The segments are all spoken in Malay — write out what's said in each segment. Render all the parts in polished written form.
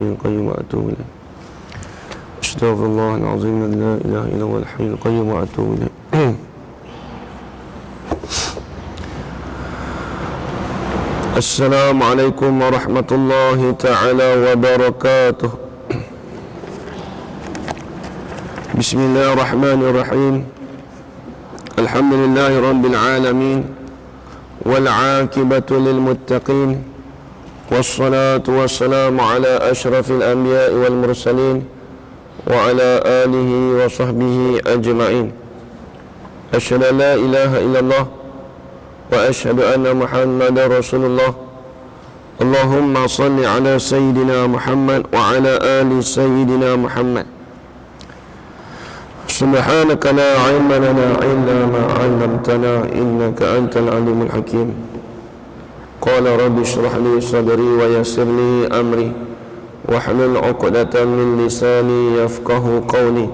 القيوم وأتوب إليه. أستغفر الله العظيم لا إله إلا هو الحي القيوم وأتوب إليه. السلام عليكم ورحمة الله تعالى وبركاته. بسم الله الرحمن الرحيم. الحمد لله رب العالمين والعاقبة للمتقين والصلاة والسلام على أشرف الأنبياء والمرسلين وعلى آله وصحبه أجمعين. أشهد أن لا إله إلا الله وأشهد أن محمدا رسول الله. اللهم صل على سيدنا محمد وعلى آل سيدنا محمد. سبحانك لا علم لنا إلا ما علمتنا إنك أنت العليم الحكيم. قال رب اشرح لي صدري ويسر لي أمري واحلل عقدة من لساني يفقه قولي.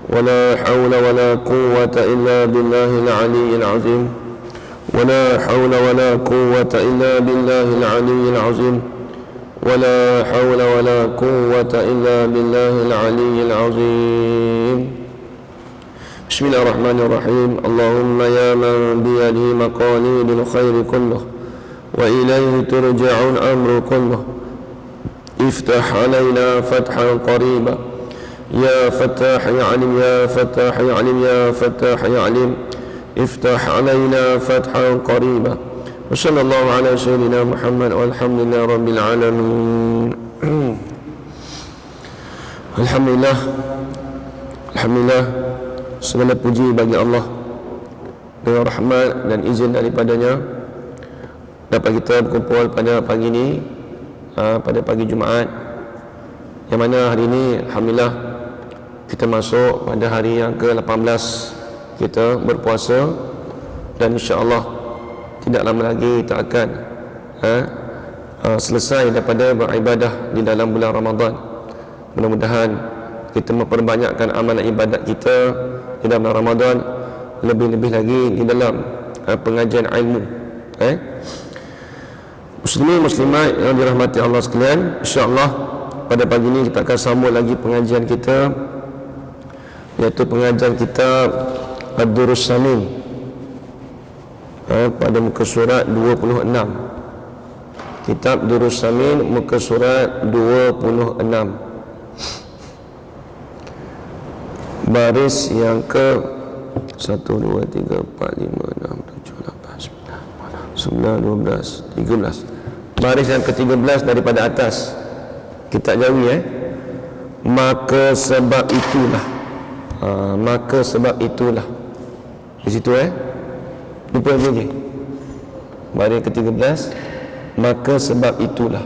ولا حول ولا قوة إلا بالله العلي العظيم. ولا حول ولا قوة إلا بالله العلي العظيم. ولا حول ولا قوة إلا بالله العلي العظيم. بسم الله الرحمن الرحيم. اللهم يا من بيده مقاليد الخير كله وإليه ترجع الأمر كله افتح علينا فتحا قريبا يا فتاح يا عليم يا فتاح يا عليم يا فتاح يا عليم افتح علينا فتحا قريبا. وصلى الله على سيدنا محمد والحمد لله رب العالمين. Alhamdulillah, Alhamdulillah, segala puji bagi Allah. Dengan rahmat dan izin daripadanya dapat kita berkumpul pada pagi ini, pada pagi Jumaat, yang mana hari ini Alhamdulillah kita masuk pada hari yang ke-18 kita berpuasa, dan insya-Allah tidak lama lagi kita akan selesai daripada beribadah di dalam bulan Ramadan. Mudah-mudahan kita memperbanyakkan amalan ibadat kita di dalam bulan Ramadan, lebih-lebih lagi di dalam pengajian ilmu. Muslimin muslimat yang dirahmati Allah sekalian, insya-Allah pada pagi ini kita akan sambung lagi pengajian kita, iaitu pengajian kitab Ad-Durrus Samin, pada muka surat 26. Kitab Durrus Samin muka surat 26, baris yang ke 1, 2, 3, 4, 5, 6, 7, 8, 9, 12, 13. Baris yang ke-13 daripada atas. Kita jawi maka sebab itulah. Maka sebab itulah. Di situ lupa lagi. Baris ke-13, maka sebab itulah.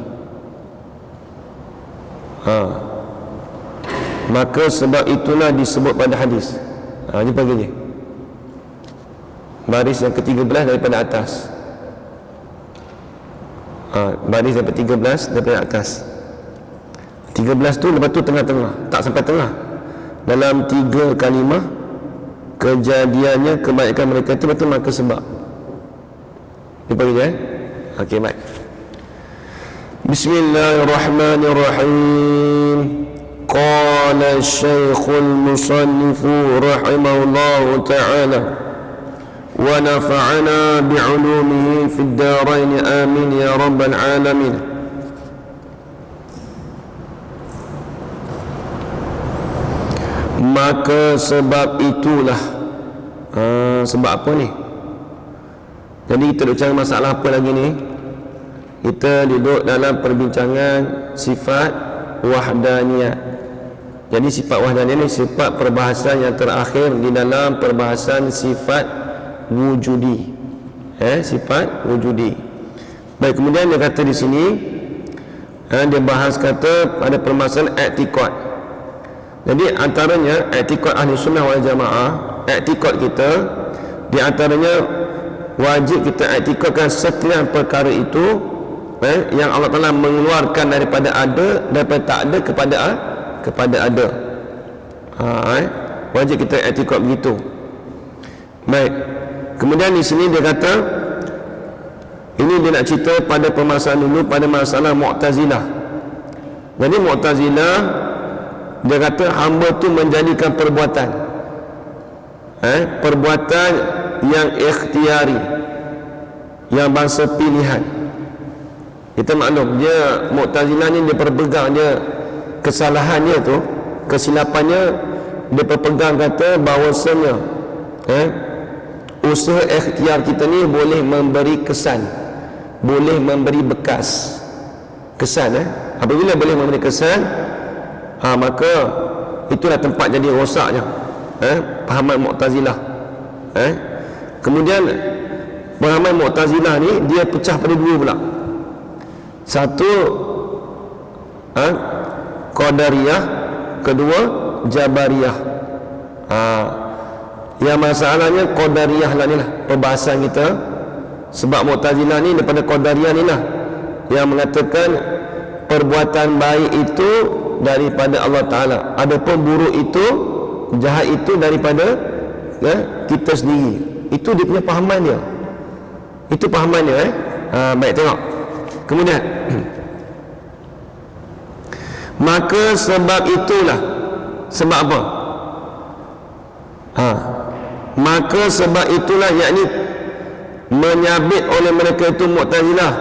Maka sebab itulah disebut pada hadis. Jumpa lagi. Baris yang ke-13 daripada atas. Baris yang ke-13 daripada atas. 13 tu lepas tu tengah-tengah, tak sampai tengah. Dalam 3 kalimah kejadiannya kebaikan mereka itu betul maka sebab. Jumpa lagi Okey, baik. Bismillahirrahmanirrahim. Qala Syekhul Musannifu rahimahullahu ta'ala wa nafa'ana bi'ulumihi fid darain amin ya rabbal alamin. Maka sebab itulah. Sebab apa ni? Jadi kita duduk cari masalah apa lagi ni? Kita duduk dalam perbincangan sifat wahdaniyah. Jadi sifat wahdaniyah ni sifat perbahasan yang terakhir di dalam perbahasan sifat wujudi. Sifat wujudi. Baik, kemudian dia kata di sini, dia bahas kata pada permasalahan i'tiqad. Jadi antaranya i'tiqad ahli sunnah wal jamaah, i'tiqad kita di antaranya wajib kita i'tiqadkan setiap perkara itu yang Allah Taala mengeluarkan daripada ada, daripada tak ada kepada ada. Wajib kita i'tiqad begitu. Baik. Kemudian di sini dia kata ini dia nak cerita pada permasalahan dulu, pada masalah Mu'tazilah. Jadi Mu'tazilah dia kata hamba tu menjadikan perbuatan perbuatan yang ikhtiari, yang bangsa pilihan. Kita maklum dia Mu'tazilah ni dia berpegang dia kesalahannya tu, kesilapannya, dia berpegang kata bahawasanya usaha ikhtiar kita ni boleh memberi kesan, boleh memberi bekas kesan. Apabila boleh memberi kesan, maka itulah tempat jadi rosaknya pahaman Mu'tazilah. Kemudian pahaman Mu'tazilah ni dia pecah pada dua pula. Satu Qadariyah, kedua Jabariyah. Yang masalahnya Qadariyah lah ni lah perbahasan kita, sebab Mu'tazilah ni daripada Qadariyah ni lah yang mengatakan perbuatan baik itu daripada Allah Ta'ala, adapun buruk itu, jahat itu daripada kita sendiri. Itu dia punya pahaman dia, itu pahaman dia. Baik, tengok kemudian maka sebab itulah, sebab apa? Maka sebab itulah, yakni menyabit oleh mereka itu Mu'tazilah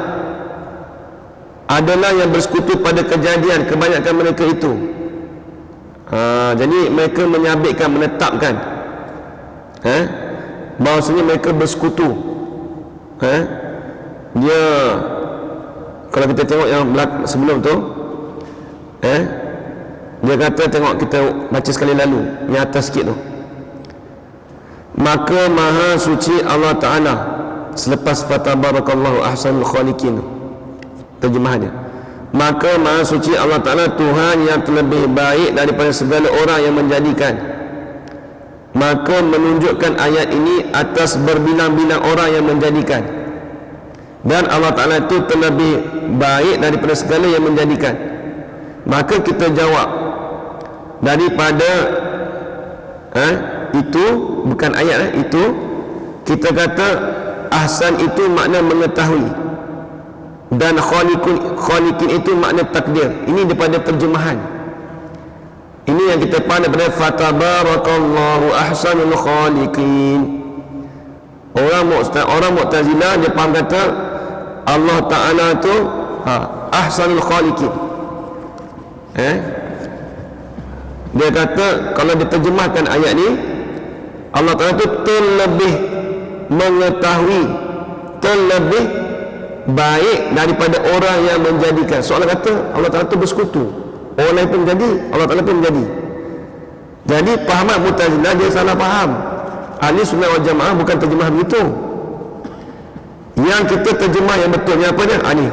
adalah yang bersekutu pada kejadian kebanyakan mereka itu. Jadi mereka menyabitkan, menetapkan bahawasanya mereka bersekutu. Dia, kalau kita tengok yang sebelum tu, dia kata, tengok kita baca sekali lalu yang atas sikit tu, maka maha suci Allah Ta'ala, selepas fatabarakallahu ahsanul khaliqin, terjemahannya, maka maha suci Allah Ta'ala, Tuhan yang terlebih baik daripada segala orang yang menjadikan. Maka menunjukkan ayat ini atas berbilang-bilang orang yang menjadikan, dan Allah Ta'ala itu terlebih baik daripada segala yang menjadikan. Maka kita jawab daripada itu, bukan ayat itu, kita kata ahsan itu makna mengetahui, dan khaliqin itu makna takdir. Ini daripada terjemahan. Ini yang kita faham daripada fatabarakallahu ahsanul khaliqin. Orang Mu'tazilah dia faham kata Allah Ta'ala tu ahsanul khaliqin. Dia kata kalau diterjemahkan ayat ni, Allah Ta'ala tu terlebih mengetahui, terlebih baik daripada orang yang menjadikan. Soalan kata Allah Ta'ala tu bersekutu, orang lain pun menjadi, Allah Ta'ala pun menjadi. Jadi pahaman Mu'tazilah dia salah faham. Ahli Sunnah wal Jamaah bukan terjemah begitu. Yang kita terjemah yang betulnya apa dia? Ni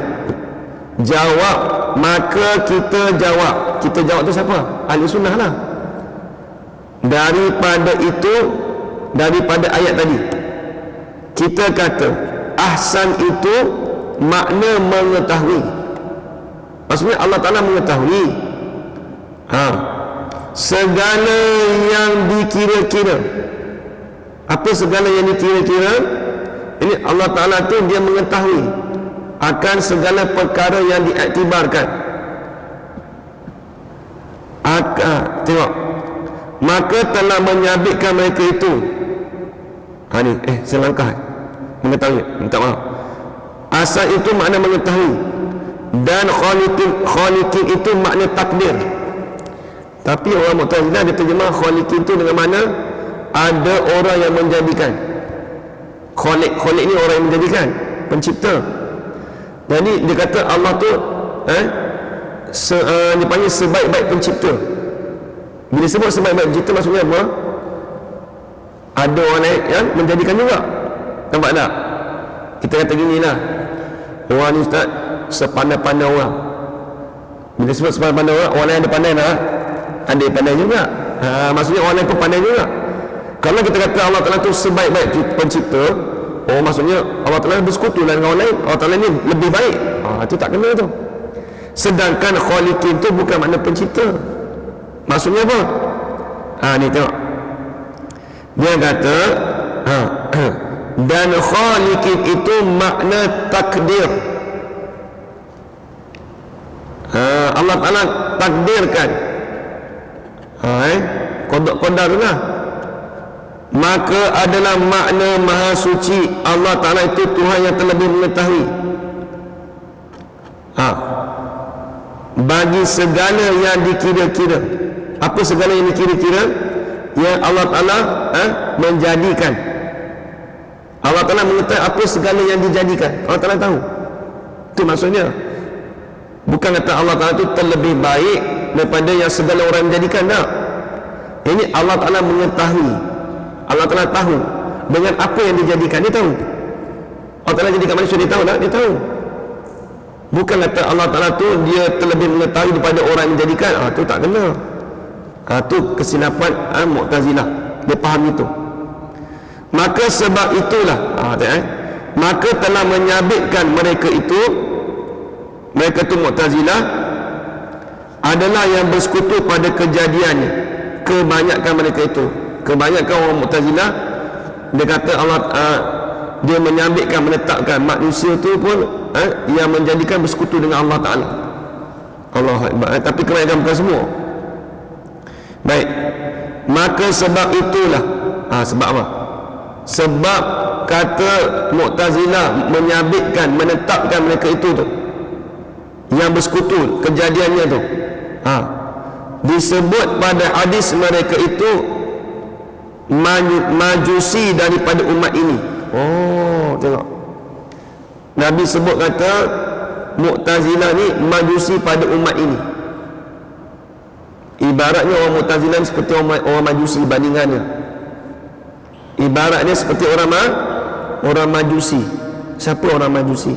jawab, maka kita jawab. Kita jawab tu siapa? Ahli Sunnah lah. Daripada itu, daripada ayat tadi, kita kata ahsan itu makna mengetahui. Maksudnya Allah Ta'ala mengetahui segala yang dikira-kira. Apa segala yang dikira-kira? Ini Allah Ta'ala tu dia mengetahui akan segala perkara yang diiktibarkan. Tengok, maka telah menyabitkan mereka itu. Ni selangkah mengetahui, minta maaf. Asal itu makna mengetahui, dan khaliqin itu makna takdir. Tapi orang Mu'tazilah dia terjemah khaliqin itu dengan mana ada orang yang menjadikan. Khaliq ni orang yang menjadikan, pencipta. Jadi dia kata Allah tu dipanggil sebaik-baik pencipta. Bila sebut sebaik-baik pencipta maksudnya apa? Ada orang lain yang menjadikan juga. Nampak tak? Kita kata gini lah, orang ni ustaz sepandai-pandai orang. Bila sebut sepandai-pandai orang lain ada pandai tak? Ada pandai juga. Maksudnya orang lain pun pandai juga. Kalau kita kata Allah Ta'ala tu sebaik-baik pencipta, maksudnya Allah Ta'ala bersekutu dengan orang lain, Allah Ta'ala ni lebih baik. Itu tak kena tu. Sedangkan khaliqin tu bukan makna pencipta. Maksudnya apa? Ni tengok, dia kata dan khaliqin itu makna takdir. Allah Ta'ala takdirkan, qadar tu lah, maka adalah makna maha suci Allah Ta'ala itu Tuhan yang terlebih mengetahui bagi segala yang dikira-kira. Apa segala yang dikira-kira? Yang Allah Ta'ala menjadikan. Allah Ta'ala mengetahui apa segala yang dijadikan. Allah Ta'ala tahu. Itu maksudnya. Bukan kata Allah Ta'ala itu terlebih baik daripada yang segala orang menjadikan. Tak. Ini Allah Ta'ala mengetahui. Allah Ta'ala tahu dengan apa yang dijadikan. Dia tahu. Allah Ta'ala jadikan manusia, dia tahu tak? Dia tahu. Bukan kata Allah Ta'ala tu dia terlebih mengetahui daripada orang yang menjadikan. Tu tak kena. Tu kesilapan Mu'tazilah. Dia faham itu. Maka sebab itulah maka telah menyabitkan mereka itu Mu'tazilah adalah yang bersekutu pada kejadiannya. Kebanyakan mereka itu, kebanyakan orang Mu'tazilah, dia kata Allah dia menyabitkan, menetapkan manusia itu pun yang menjadikan bersekutu dengan Allah Ta'ala. Allah Akbar. Tapi kebanyakan bukan semua. Baik, maka sebab itulah sebab apa? Sebab kata Mu'tazilah menyabitkan, menetapkan mereka itu tu, yang bersekutu kejadiannya tu, disebut pada hadis mereka itu majusi daripada umat ini. Tengok, Nabi sebut kata Mu'tazilah ni majusi pada umat ini. Ibaratnya orang Mu'tazilah seperti orang majusi bandingannya. Ibaratnya seperti orang majusi. Siapa orang majusi?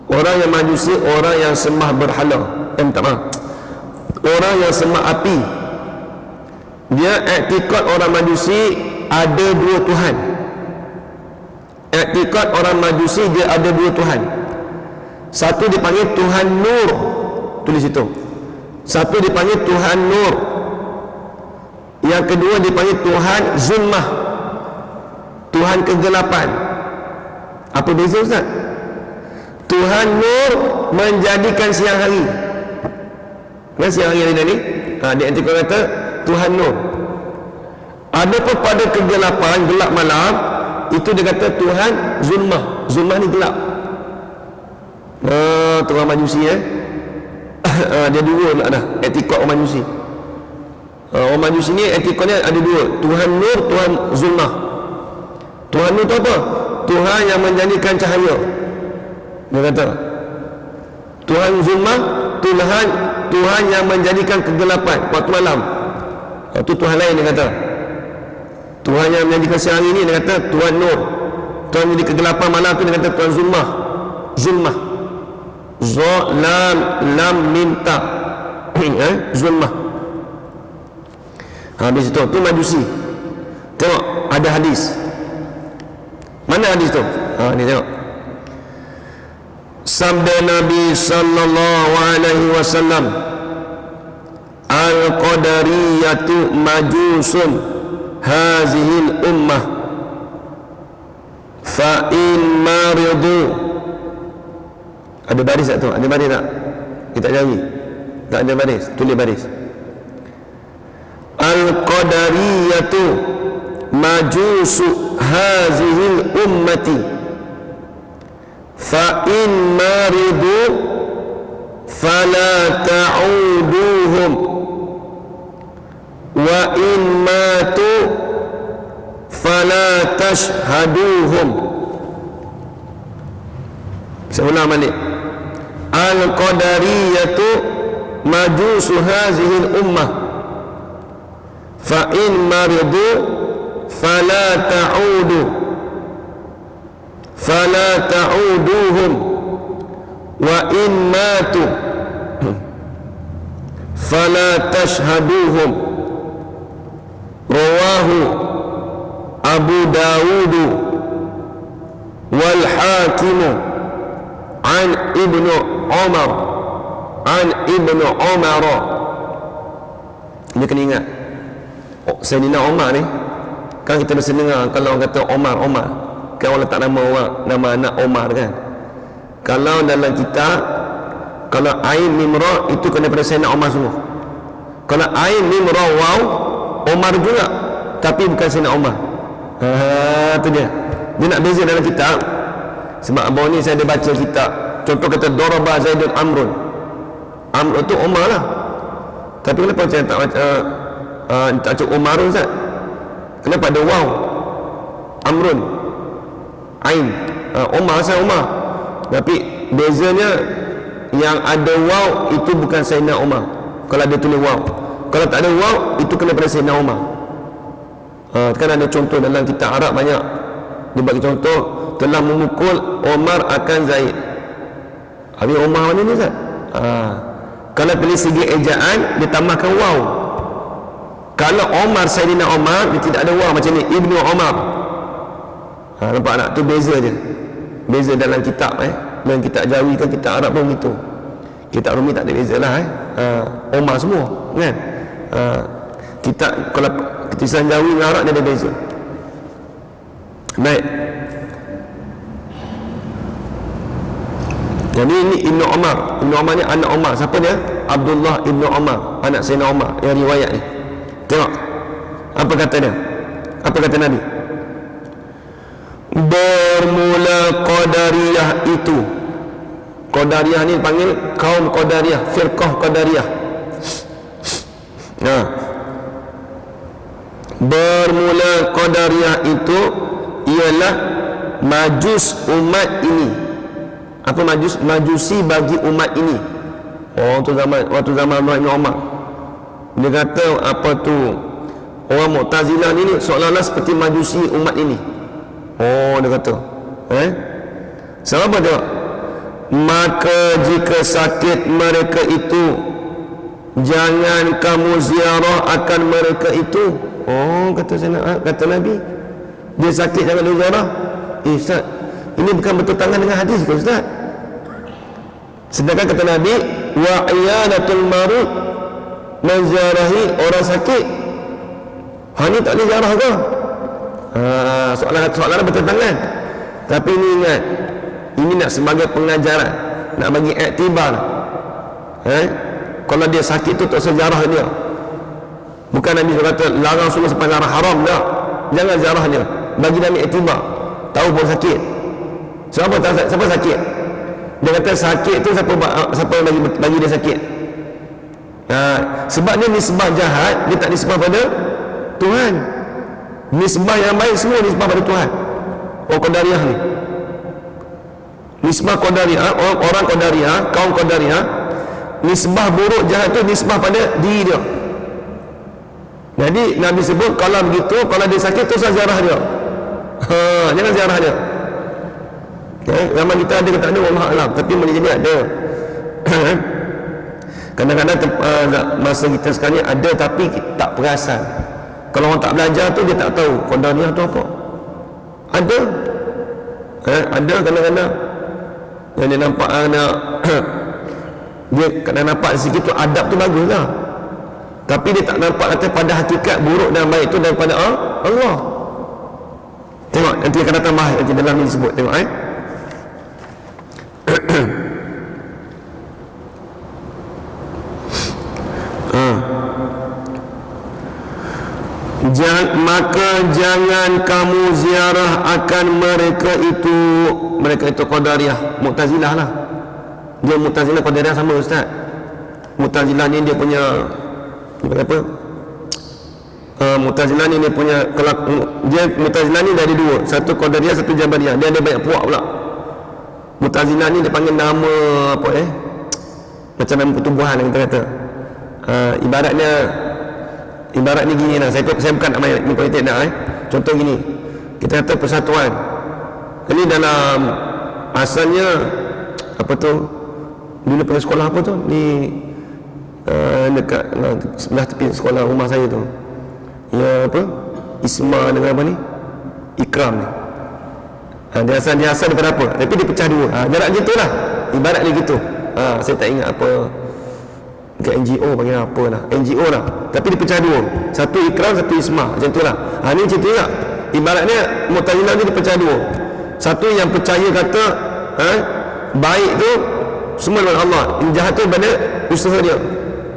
Orang yang majusi, orang yang sembah berhala. Orang yang sembah api. Dia i'tikad orang majusi ada dua Tuhan. I'tikad orang majusi dia ada dua Tuhan. Satu dipanggil Tuhan Nur, tulis itu. Satu dipanggil Tuhan Nur. Yang kedua dipanggil Tuhan Zulmah, Tuhan kegelapan. Apa beza Ustaz? Tuhan Nur menjadikan siang hari. Kan siang hari hari ni? Dia nanti kata Tuhan Nur. Adapun pada kegelapan, gelap malam, itu dia kata Tuhan Zulmah. Zulmah ni gelap. Tuhan majusi dia dua pula dah etikad orang majusi. Orang majusi ni etikadnya ada dua, Tuhan Nur, Tuhan Zulmah. Tuhan Nur tu apa? Tuhan yang menjadikan cahaya. Dia kata Tuhan Zulmah, Tuhan yang menjadikan kegelapan waktu malam. Itu Tuhan lain dia kata. Tuhan yang menjadikan siang hari ni dia kata Tuhan Nur. Tuhan jadi kegelapan malam tu dia kata Tuhan Zulmah. Zulmah. Lam lam minta. Zulmah. Habis itu tu majusi. Tengok ada hadis. Mana hadis tu? Ni tengok. Sabda Nabi sallallahu alaihi wasallam, al-qadariyatu majusun hazihil ummah fa in maridu. Ada baris tak tu? Ada baris tak? Kita cari. Tak ada baris, tulis baris. Al-qadariyatu majusu hazihil ummati fa in maridu fala ta'uduhum wa in matu fala tashhaduhum. Saya ulang balik. Al-qadariyatu majusu hazihil ummah fa in maridu fala ta'uduhum wa in matu fala tashhaduhum. Rawahu Abu Dawud wal Hakim an Ibnu Umar Dia kena ingat Sayyidina Umar ni, kan kita biasa dengar kalau orang kata Omar, kan orang letak nama anak Omar kan. Kalau dalam kitab, Kalau ain mim ra itu kena pada Sayyidina Umar semua. Kalau ain mim ra waw Umar juga, tapi bukan Sayyidina Umar. Tu dia. Dia nak beza dalam kitab. Sebab abang ni saya ada baca kitab. Contoh kata daraba Zaidun Amrun. Amr tu Umar lah. Tapi kenapa saya tak baca tak cakap Umarun Ustaz? Kenapa ada waw? Amrun. Ain. Umar saya Umar. Tapi bezanya yang ada waw itu bukan Sayyidina Umar. Kalau ada tulis waw. Kalau tak ada waw itu kena pada Sayyidina Umar. Kan ada contoh dalam kitab Arab banyak. Dia bagi contoh telah memukul Umar akan Zaid. Habis Umar mana ni Ustaz? Kalau pilih segi ejaan dia tambahkan waw. Kalau Umar Sayyidina Umar dia tidak ada waw macam ni Ibnu Umar. Nampak tak? Tu beza je. Beza dalam kitab dalam kitab Jawi kan kitab Arab pun gitu. Kitab Rumi tak ada beza lah Umar semua kan. Kitab kalau tulisan Jawi dengan Arab dia ada beza. Baik. Jadi ini Ibnu Umar. Ibnu Umar ni anak Umar. Siapa dia? Abdullah Ibnu Umar, anak Sayyidina Umar yang riwayat ni. Tengok apa kata dia, apa kata Nabi. Bermula Qadariyah itu. Qadariyah ni panggil kaum Qadariyah, firqah Qadariyah. Bermula Qadariyah itu ialah majus umat ini. Apa majus? Majusi bagi umat ini. Waktu zaman Ibn Umar. Dia kata apa tu, orang Mu'tazilah ni seolah-olah seperti majusi umat ini. Dia kata sebab dia, maka jika sakit mereka itu jangan kamu ziarah akan mereka itu. Kata Nabi, dia sakit jangan dia ziarah. Ustaz, ini bukan bertentangan dengan hadis ke Ustaz? Sedangkan kata Nabi, wa iyanatul marid, menziarahi orang sakit. Ni tak boleh ziarah ke? Soalan bertentangan. Tapi ini ingat, ini nak sebagai pengajaran, nak bagi iktibar. Kalau dia sakit tu tak usah ziarah dia. Bukan Nabi kata larang semua sampai larang haram, tak. Jangan ziarah dia, bagi Nabi iktibar. Tahu pun sakit. Siapa sakit? Dia kata sakit tu siapa bagi dia sakit. Sebab dia nisbah jahat, dia tak nisbah pada Tuhan. Nisbah yang baik semua nisbah pada Tuhan. Qadariyah ni, nisbah Qadariyah, orang Qadariyah, kaum Qadariyah, nisbah buruk jahat tu nisbah pada diri dia. Jadi Nabi sebut kalau begitu, kalau dia sakit tu ziarah dia. Jangan ziarah dia. Zaman kita ada ke tak ada, wallah alam, tapi boleh jadi ada. Kadang-kadang masa kita sekarang ni ada tapi tak perasan. Kalau orang tak belajar tu dia tak tahu Qadariyah tu apa. Ada ada kadang-kadang yang dia nampak dia kadang nampak sikit tu adab tu bagus lah, tapi dia tak nampak kata pada hakikat buruk dan baik tu daripada Allah. Tengok nanti akan datang bahas nanti dalam ni disebut. Tengok maka jangan kamu ziarah akan mereka itu. Mereka itu Qadariyah, Mu'tazilah lah. Dia Mu'tazilah Qadariyah sama Ustaz. Mu'tazilah ni dia punya apa? Mu'tazilah ni dia punya, dia Mu'tazilah ni dari dua, satu Qadariyah, satu Jabariyah. Dia ada banyak puak pula. Mu'tazilah ni dia panggil nama apa macam nama pertubuhan yang kita kata. Ibarat ni gini lah, saya bukan nak main politik dah. Contoh gini, kita kata persatuan. Ini dalam asalnya apa tu, dulu pernah sekolah apa tu ni, dekat sebelah tepi sekolah rumah saya tu, ya apa, Isma dengan apa ni, Ikram ni. Dia asal daripada apa, tapi dia pecah dua. Jarak gitu lah, ibarat dia gitu. Saya tak ingat apa ke NGO panggil apa lah, NGO lah, tapi dipecah dua, satu Ikram, satu Isma, macam tu lah. Ni cerita tak, ibaratnya Mu'tazilah ni dipecah dua. Satu yang percaya kata baik tu semua daripada Allah. Yang jahat tu pada usaha dia.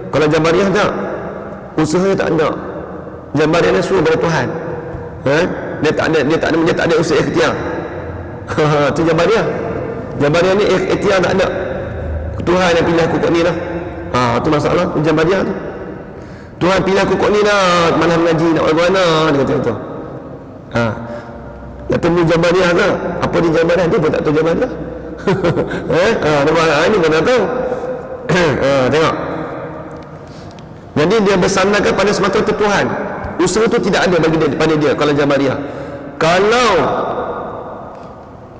Kalau Jabariyah tak, usaha dia tak ada. Jabariyah ni suruh pada Tuhan. Dia tak ada usaha ikhtiar. Tu Jabariyah. Jabariyah ni ikhtiar tak ada. Tuhan yang pilih aku kat ni lah. Tu masalah Jabariyah tu. Tuhan pilih aku kat ni lah, malam ngaji nak mana, dia kata tu. Nak temu Jabariyah ke? Apa dia Jabariyah? Dia pun tak tahu Jabariyah. Ini pun tak tahu. Tengok. Jadi dia bersandarkan pada semata-mata Tuhan. Usaha tu tidak ada bagi dia, pada dia kalau Jabariyah. Kalau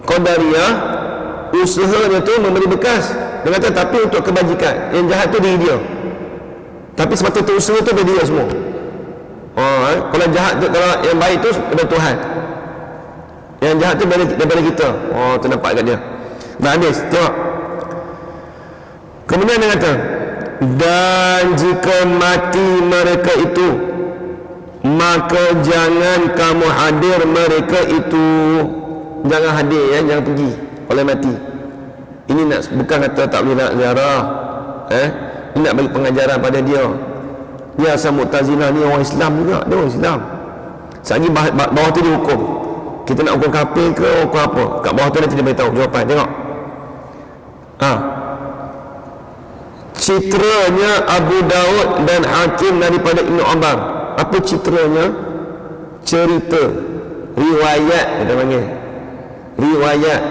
Qadariyah, usaha dia tu memberi bekas. Dia kata tapi untuk kebajikan. Yang jahat tu diri dia. Tapi semata-mata usaha tu bagi dia semua. Kalau jahat tu, kalau yang baik tu daripada Tuhan. Yang jahat tu daripada kita. Tu nampak kat dia. Hadis, tengok. Kemudian dia kata, dan jika mati mereka itu, maka jangan kamu hadir mereka itu. Jangan hadir ya, jangan pergi oleh mati. Ini nak, bukan kata tak boleh nak ziarah. Ini nak bagi pengajaran pada dia. Dia asal Mu'tazilah ni orang Islam juga. Dia orang Islam. Sekali bawah tu dia hukum. Kita nak hukum kafir ke hukum apa? Kat bawah tu nanti dia beritahu jawapan. Tengok. Citranya Abu Daud dan Hakim daripada Ibn Umar. Apa citranya? Cerita, riwayat kita panggil. Riwayat.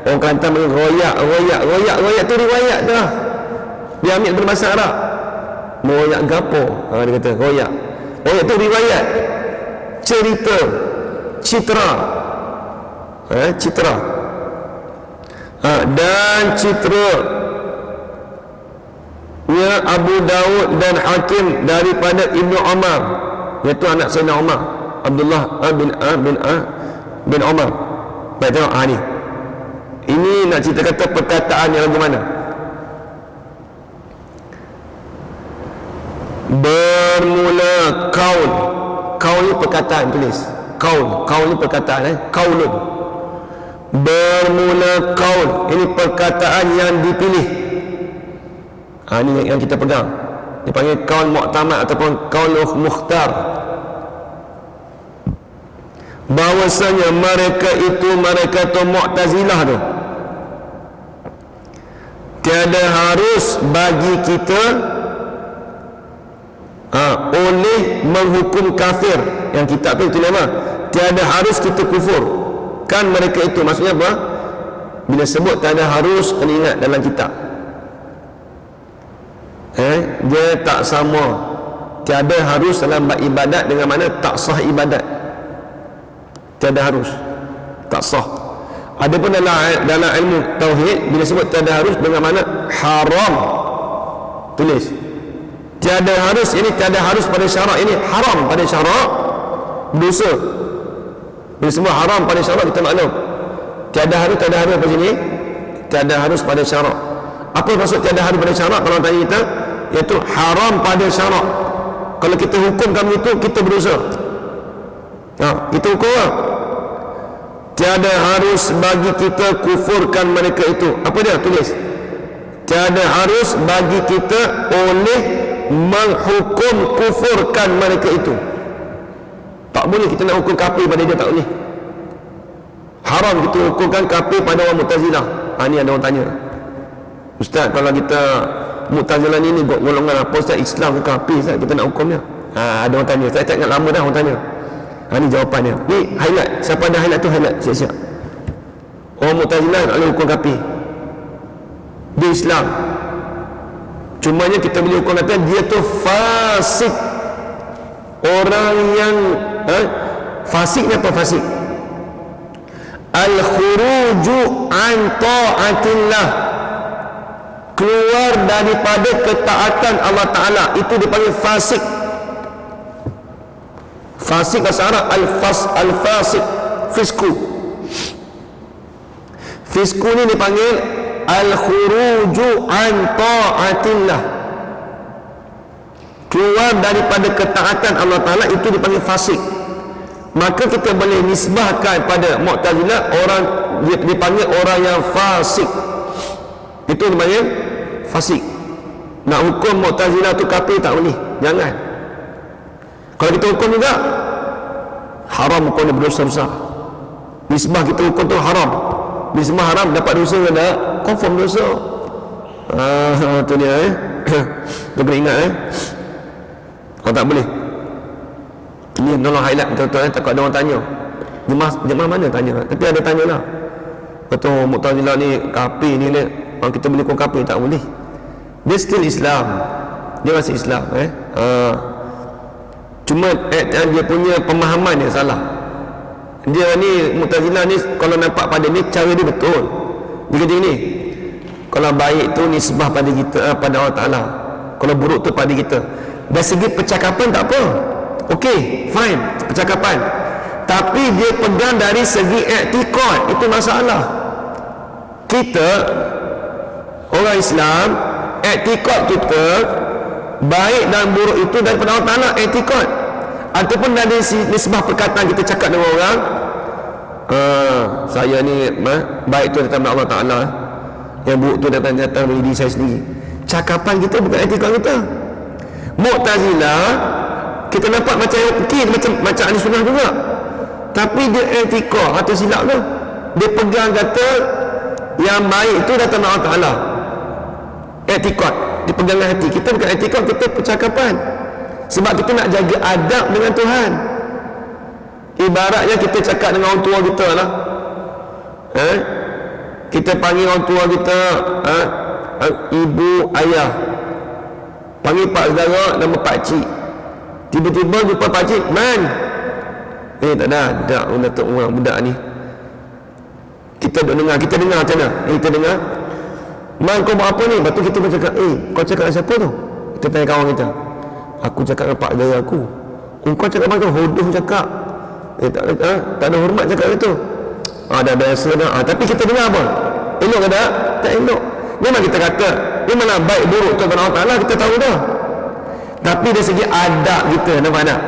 Orang Kelantan panggil royak tu riwayat dah. Dia ambil daripada bahasa Arab. Royak gapo? Dia kata royak. Royak tu riwayat. Cerita, citra. Citra. Dan citra ya Abu Daud dan Hakim daripada Ibnu Umar, iaitu anak Sayyidina Umar, Abdullah bin Umar. Baik, tengok ni. Ini nak cerita kata perkataan yang lagu mana? Bermula kaul. Kaul ni perkataan, tulis. Kaul ni perkataan, kaulun. Bermula kaul. Ini perkataan yang dipilih. Ini yang kita pegang. Dipanggil kaul mu'tamad ataupun kaul mukhtar. Bahawasanya mereka tu Mu'tazilah tu, tiada harus bagi kita oleh menghukum kafir. Yang kitab tu itu nama, tiada harus kita kufur kan mereka itu. Maksudnya apa? Bila sebut tiada harus, kena ingat dalam kitab dia tak sama. Tiada harus dalam ibadat dengan mana tak sah ibadat. Tiada harus, tak sah. Adapun dalam ilmu tauhid, bila sebut tiada harus dengan mana haram, tulis tiada harus. Ini tiada harus pada syarak, ini haram pada syarak, dosa. Bila semua haram pada syarak, kita maklum tiada harus apa sini? Tiada harus pada syarak. Apa maksud tiada harus pada syarak? Kalau tanya kita, iaitu haram pada syarak. Kalau kita hukumkan itu, kita berdosa. Kita hukum apa? Tiada harus bagi kita kufurkan mereka itu. Apa dia? Tulis tiada harus bagi kita oleh menghukum kufurkan mereka itu. Tak boleh kita nak hukum kafir pada dia, tak boleh. Haram kita hukumkan kafir pada orang Mu'tazilah. Ni ada orang tanya, Ustaz, kalau kita Mu'tazilah ni golongan apa Ustaz? Islam ke kafir Ustaz? Kita nak hukum dia. Ada orang tanya. Saya tak ingat lama dah orang tanya. Ni jawapannya. Ni highlight. Siapa ada highlight tu highlight siap-siap. Orang Mu'tazilah tak boleh hukum kafir. Dia Islam. Cumanya kita boleh hukum kata dia tu fasik. Orang yang fasik ni apa fasik? Al-khuruju an ta'atillah, keluar daripada ketaatan Allah Ta'ala, itu dipanggil fasik. Fasik bahasa Arab al-fasik, fisku. Fisku ni dipanggil al-khuruju an ta'atillah, keluar daripada ketaatan Allah Ta'ala, itu dipanggil fasik. Maka kita boleh nisbahkan pada Mu'tazilah, orang dipanggil orang yang fasik. Itu namanya fasik. Nak hukum Mu'tazilah tu kafir tak boleh, jangan. Kalau kita hukum juga haram, hukum dia berdosa besar. Nisbah kita hukum tu haram, nisbah haram dapat dosa ke tak? Confirm dosa. Tu dia tu kena ingat kalau tak boleh. Ini tolong highlight betul-betul takut ada orang tanya. Jemaah mana tanya? Tapi ada tanya lah, kata Mu'tazilah ni kafir ni, kita boleh hukum kafir? Tak boleh. Dia still Islam, dia masih Islam. Cuma dia punya pemahaman dia salah. Dia ni Mu'tazilah ni kalau nampak pada ni cara dia betul. Dia kata ni, kalau baik tu nisbah pada kita, pada Allah Ta'ala, kalau buruk tu pada kita. Dari segi percakapan tak apa, okey, fine percakapan. Tapi dia pegang dari segi i'tiqad, itu masalah. Kita orang Islam, i'tiqad kita baik dan buruk itu daripada Allah Ta'ala, i'tiqad. Ataupun dari nisbah perkataan kita cakap dengan orang, saya ni baik tu datang dari Allah Ta'ala, yang buruk tu datang dari diri saya sendiri. Cakapan kita bukan i'tiqad kita. Mu'tazilah kita nampak macam okey, macam ahli sunnah juga, tapi dia i'tiqad atau silap tu. Dia pegang kata yang baik tu datang dari Allah Ta'ala, i'tiqad, dia pegang hati. Kita bukan i'tiqad, kita percakapan. Sebab kita nak jaga adab dengan Tuhan. Ibaratnya kita cakap dengan orang tua kita lah, kita panggil orang tua kita ibu, ayah. Panggil pak saudara nama pak cik. Tiba-tiba jumpa pak cik, man, tak ada untuk orang budak ni. Kita dengar macam mana? Kita dengar, man, kau buat apa ni? Lepas tu kita pun cakap, kau cakap dengan siapa tu? Kita tanya kawan kita, aku cakap dengan pak saudara aku. Kau cakap macam hodoh cakap, tak ada hormat cakap itu. Dah biasa dah. Tapi kita dengar apa? Elok ke tak? Tak elok. Memang kita kata ni mana baik buruk tu Allah Ta'ala, kita tahu dah. Tapi dari segi adab kita, nampak tak?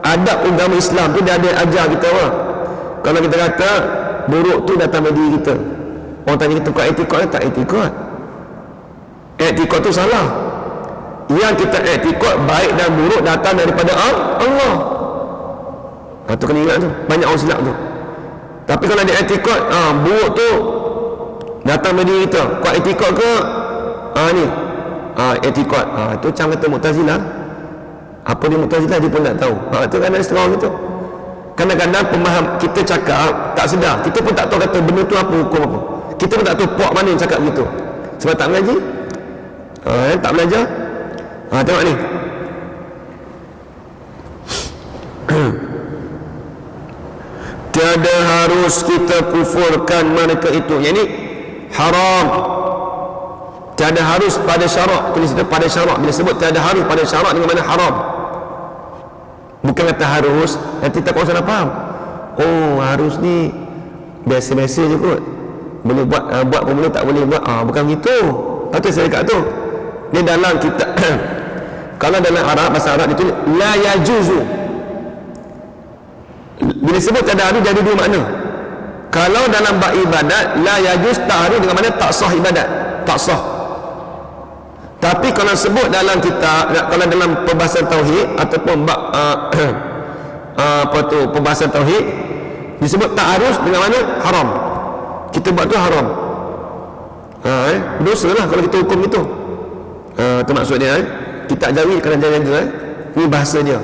Adab agama Islam tu dia ada ajar kita orang. Kalau kita kata buruk tu datang dari diri kita, orang tanya kita kau i'tiqad tak? I'tiqad, i'tiqad tu salah. Yang kita i'tiqad baik dan buruk datang daripada Allah. Tu kena ingat tu, banyak orang silap tu. Tapi kalau dia i'tiqad buruk tu datang dari diri kita, kau i'tiqad ke ni i'tiqad, tu macam kata Mu'tazilah. Apa dia Mu'tazilah dia pun tak tahu. Tu kan ada setengah gitu. Kadang-kadang pemaham kita cakap tak sedar, kita pun tak tahu kata benda tu apa, hukum apa. Kita pun tak tahu puak mana yang cakap gitu, sebab tak mengaji, tak belajar. Tengok ni, tiada harus kita kufurkan mereka itu, yang ni haram. Tiada harus pada syarak, tulis itu pada syarak. Bila sebut tiada harus pada syarak, dengan mana haram, bukan kata harus. Nanti tak kau salah faham, harus ni biasa-biasa je kot, boleh buat pun boleh, tak boleh buat, bukan gitu. Patut saya cakap tu, dia dalam kita kalau dalam Arab, bahasa Arab itu la yajuzu. Bila sebut tiada harus, dia ada dua makna. Kalau dalam bab ibadat, la yajuz tak harus, dengan mana tak sah ibadat, tak sah. Tapi kalau sebut dalam kitab, kalau dalam perbahasan tauhid ataupun bab perbahasan tauhid, disebut tak harus, dengan mana haram. Kita buat tu haram, dosa lah kalau kita hukum itu. Itu maksud dia. Kitab Jawi kena jaga, ni bahasa dia.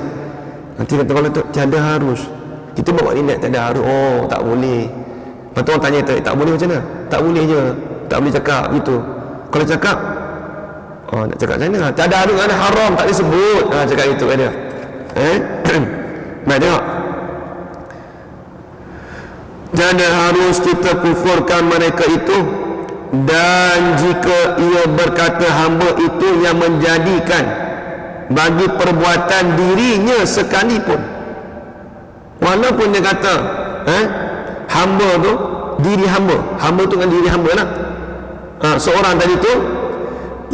Nanti kata kalau tiada harus, kita buat ni tak ada harus, tak boleh. Lepas tu orang tanya, tak boleh macam mana? Tak boleh je, tak boleh cakap gitu. Kalau cakap, nak cakap macam mana? Tak ada harus, ada haram, tak disebut. Cakap itu kan dia. Baik, tengok. Tiada harus kita kufurkan mereka itu, dan jika ia berkata hamba itu yang menjadikan bagi perbuatan dirinya sekalipun, walaupun dia kata hamba tu, diri hamba tu kan diri hamba lah, seorang tadi tu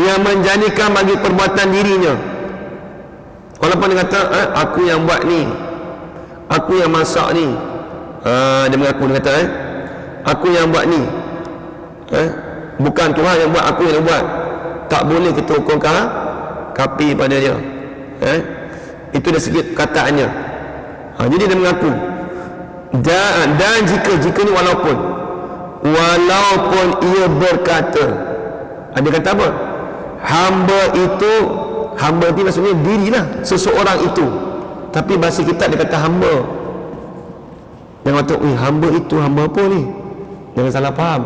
yang menjadikan bagi perbuatan dirinya, walaupun dia kata aku yang buat ni, aku yang masak ni, dia mengaku, dia kata aku yang buat ni, Bukan Tuhan yang buat, aku yang buat. Tak boleh kita hukum kafir pada dia. Itu dari segi perkataannya. Jadi dia mengaku. Dan jika ni walaupun ia berkata, dia kata apa? Hamba itu maksudnya dirilah seseorang itu. Tapi bahasa kita dia kata hamba. Jangan kata, hamba itu hamba apa ni? Jangan salah faham.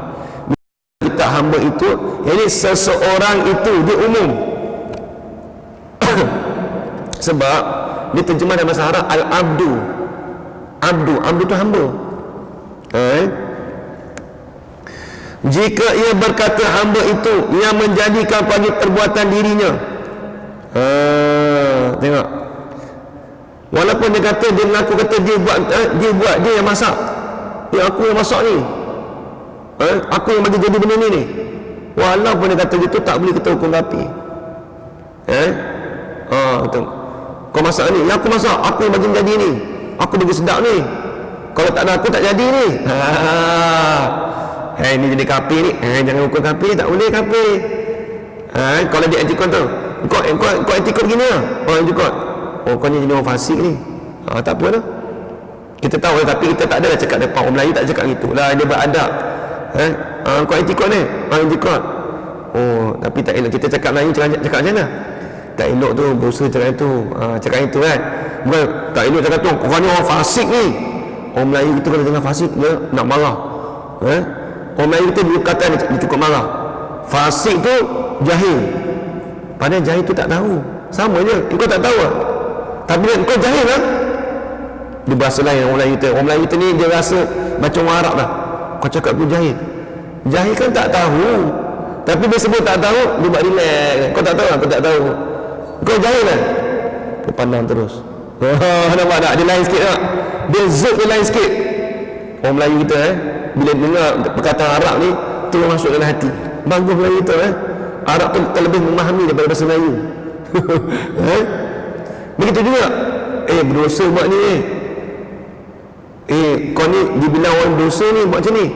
Kita hamba itu, jadi seseorang itu, dia umum. Sebab dia terjemah dalam bahasa Arab al-abdu. Abdu itu hamba. Jika ia berkata hamba itu yang menjadikan bagi perbuatan dirinya. Tengok. Walaupun dia kata, dia mengaku kata dia yang masak. Aku yang masak ni. Aku yang bagi jadi benda ni. Walaupun dia kata gitu, tak boleh kita hukum kafir. Betul. Kau masak ni, aku masak, aku yang bagi jadi ni. Aku bagi sedap ni. Kalau tak ada aku tak jadi ni. Ni jadi kafir ni. Jangan hukum kafir, tak boleh kafir. Kalau dia etikot tu, kau etikot gini lah. Etikot. Kau ni jadi orang fasik ni. Tak apa lah. Kita tahu, tapi kita tak ada cakap depan orang Melayu, tak cakap gitu lah. Dia beradab. Kau etikot ni. Etikot. Tapi tak elok kita cakap Melayu, cakap macam mana? Tak elok tu, berusaha cakap itu. Cakap itu kan. Bukan tak elok cakap tu, orang ni orang fasik ni. Orang Melayu kita kalau dengar fasik, dia nak marah. Orang Melayu kita dia kata dia cukup marah. Fasik tu jahil. Padahal jahil tu tak tahu. Sama je, kau tak tahu lah. Tapi kau jahil lah. Dia bahasa lain orang Melayu kita. Orang Melayu kita ni dia rasa macam orang Arab lah. Kau cakap aku jahil. Jahil kan tak tahu. Tapi dia sebut tak tahu, dia buat relax. Kau tak tahu lah, kau tak tahu. Kau jahil lah. Dia pandang terus. Nampak tak? Dia lain sikit tak? Dia zut dia lain sikit. Orang Melayu kita bila dengar perkataan Arab ni, terus masuk dalam hati. Bagus Melayu kita Arab tu terlebih memahami daripada bahasa Melayu. Begitu juga. Berdosa buat ni. Kau ni dibilang orang dosa ni buat macam ni.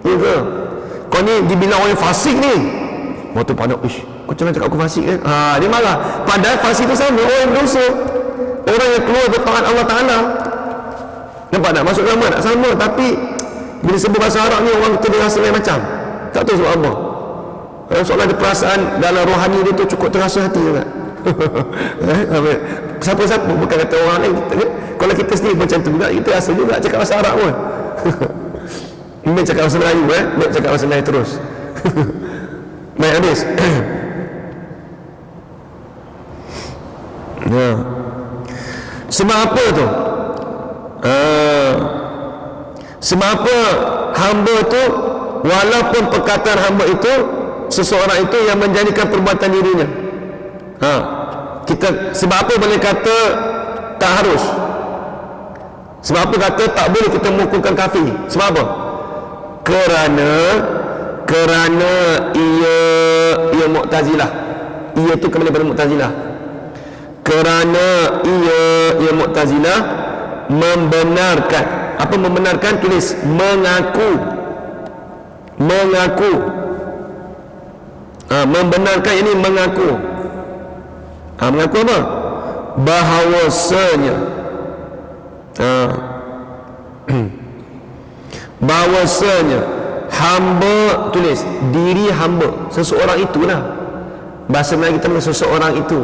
Ya ke? Kau ni dibilang orang fasik ni. Waktu pandang, kau jangan cakap aku fasik kan? Dia marah. Padahal fasik tu sama, orang yang dosa. Orang yang keluar bertaat Allah Ta'ala. Nampak tak? Masuk nama tak sama. Tapi bila sebut bahasa Arab ni, orang kita dia rasa lain macam. Tak tahu sebab apa. Soalan ada perasaan dalam rohani dia tu cukup terasa hati juga. Siapa-siapa bukan kata orang lain kita, kan? Kalau kita sendiri macam tu juga, kita rasa juga cakap bahasa Arab pun. Ini cakap bahasa Melayu Baik cakap bahasa Melayu terus. Baik habis. Sebab apa tu? Sebab apa hamba tu, walaupun perkataan hamba itu, seseorang itu yang menjadikan perbuatan dirinya. Sebab apa boleh kata tak harus? Sebab apa kata tak boleh kita menghukumkan kafir? Sebab apa? Kerana ia Mu'tazilah. Ia tu kembali pada Mu'tazilah. Kerana ia Mu'tazilah membenarkan. Apa membenarkan? Tulis mengaku. Membenarkan ini mengaku. Mengaku apa? Bahawasanya bahawasanya hamba, tulis diri hamba, seseorang itulah. Bahasa Melayu kita maksud seseorang itu.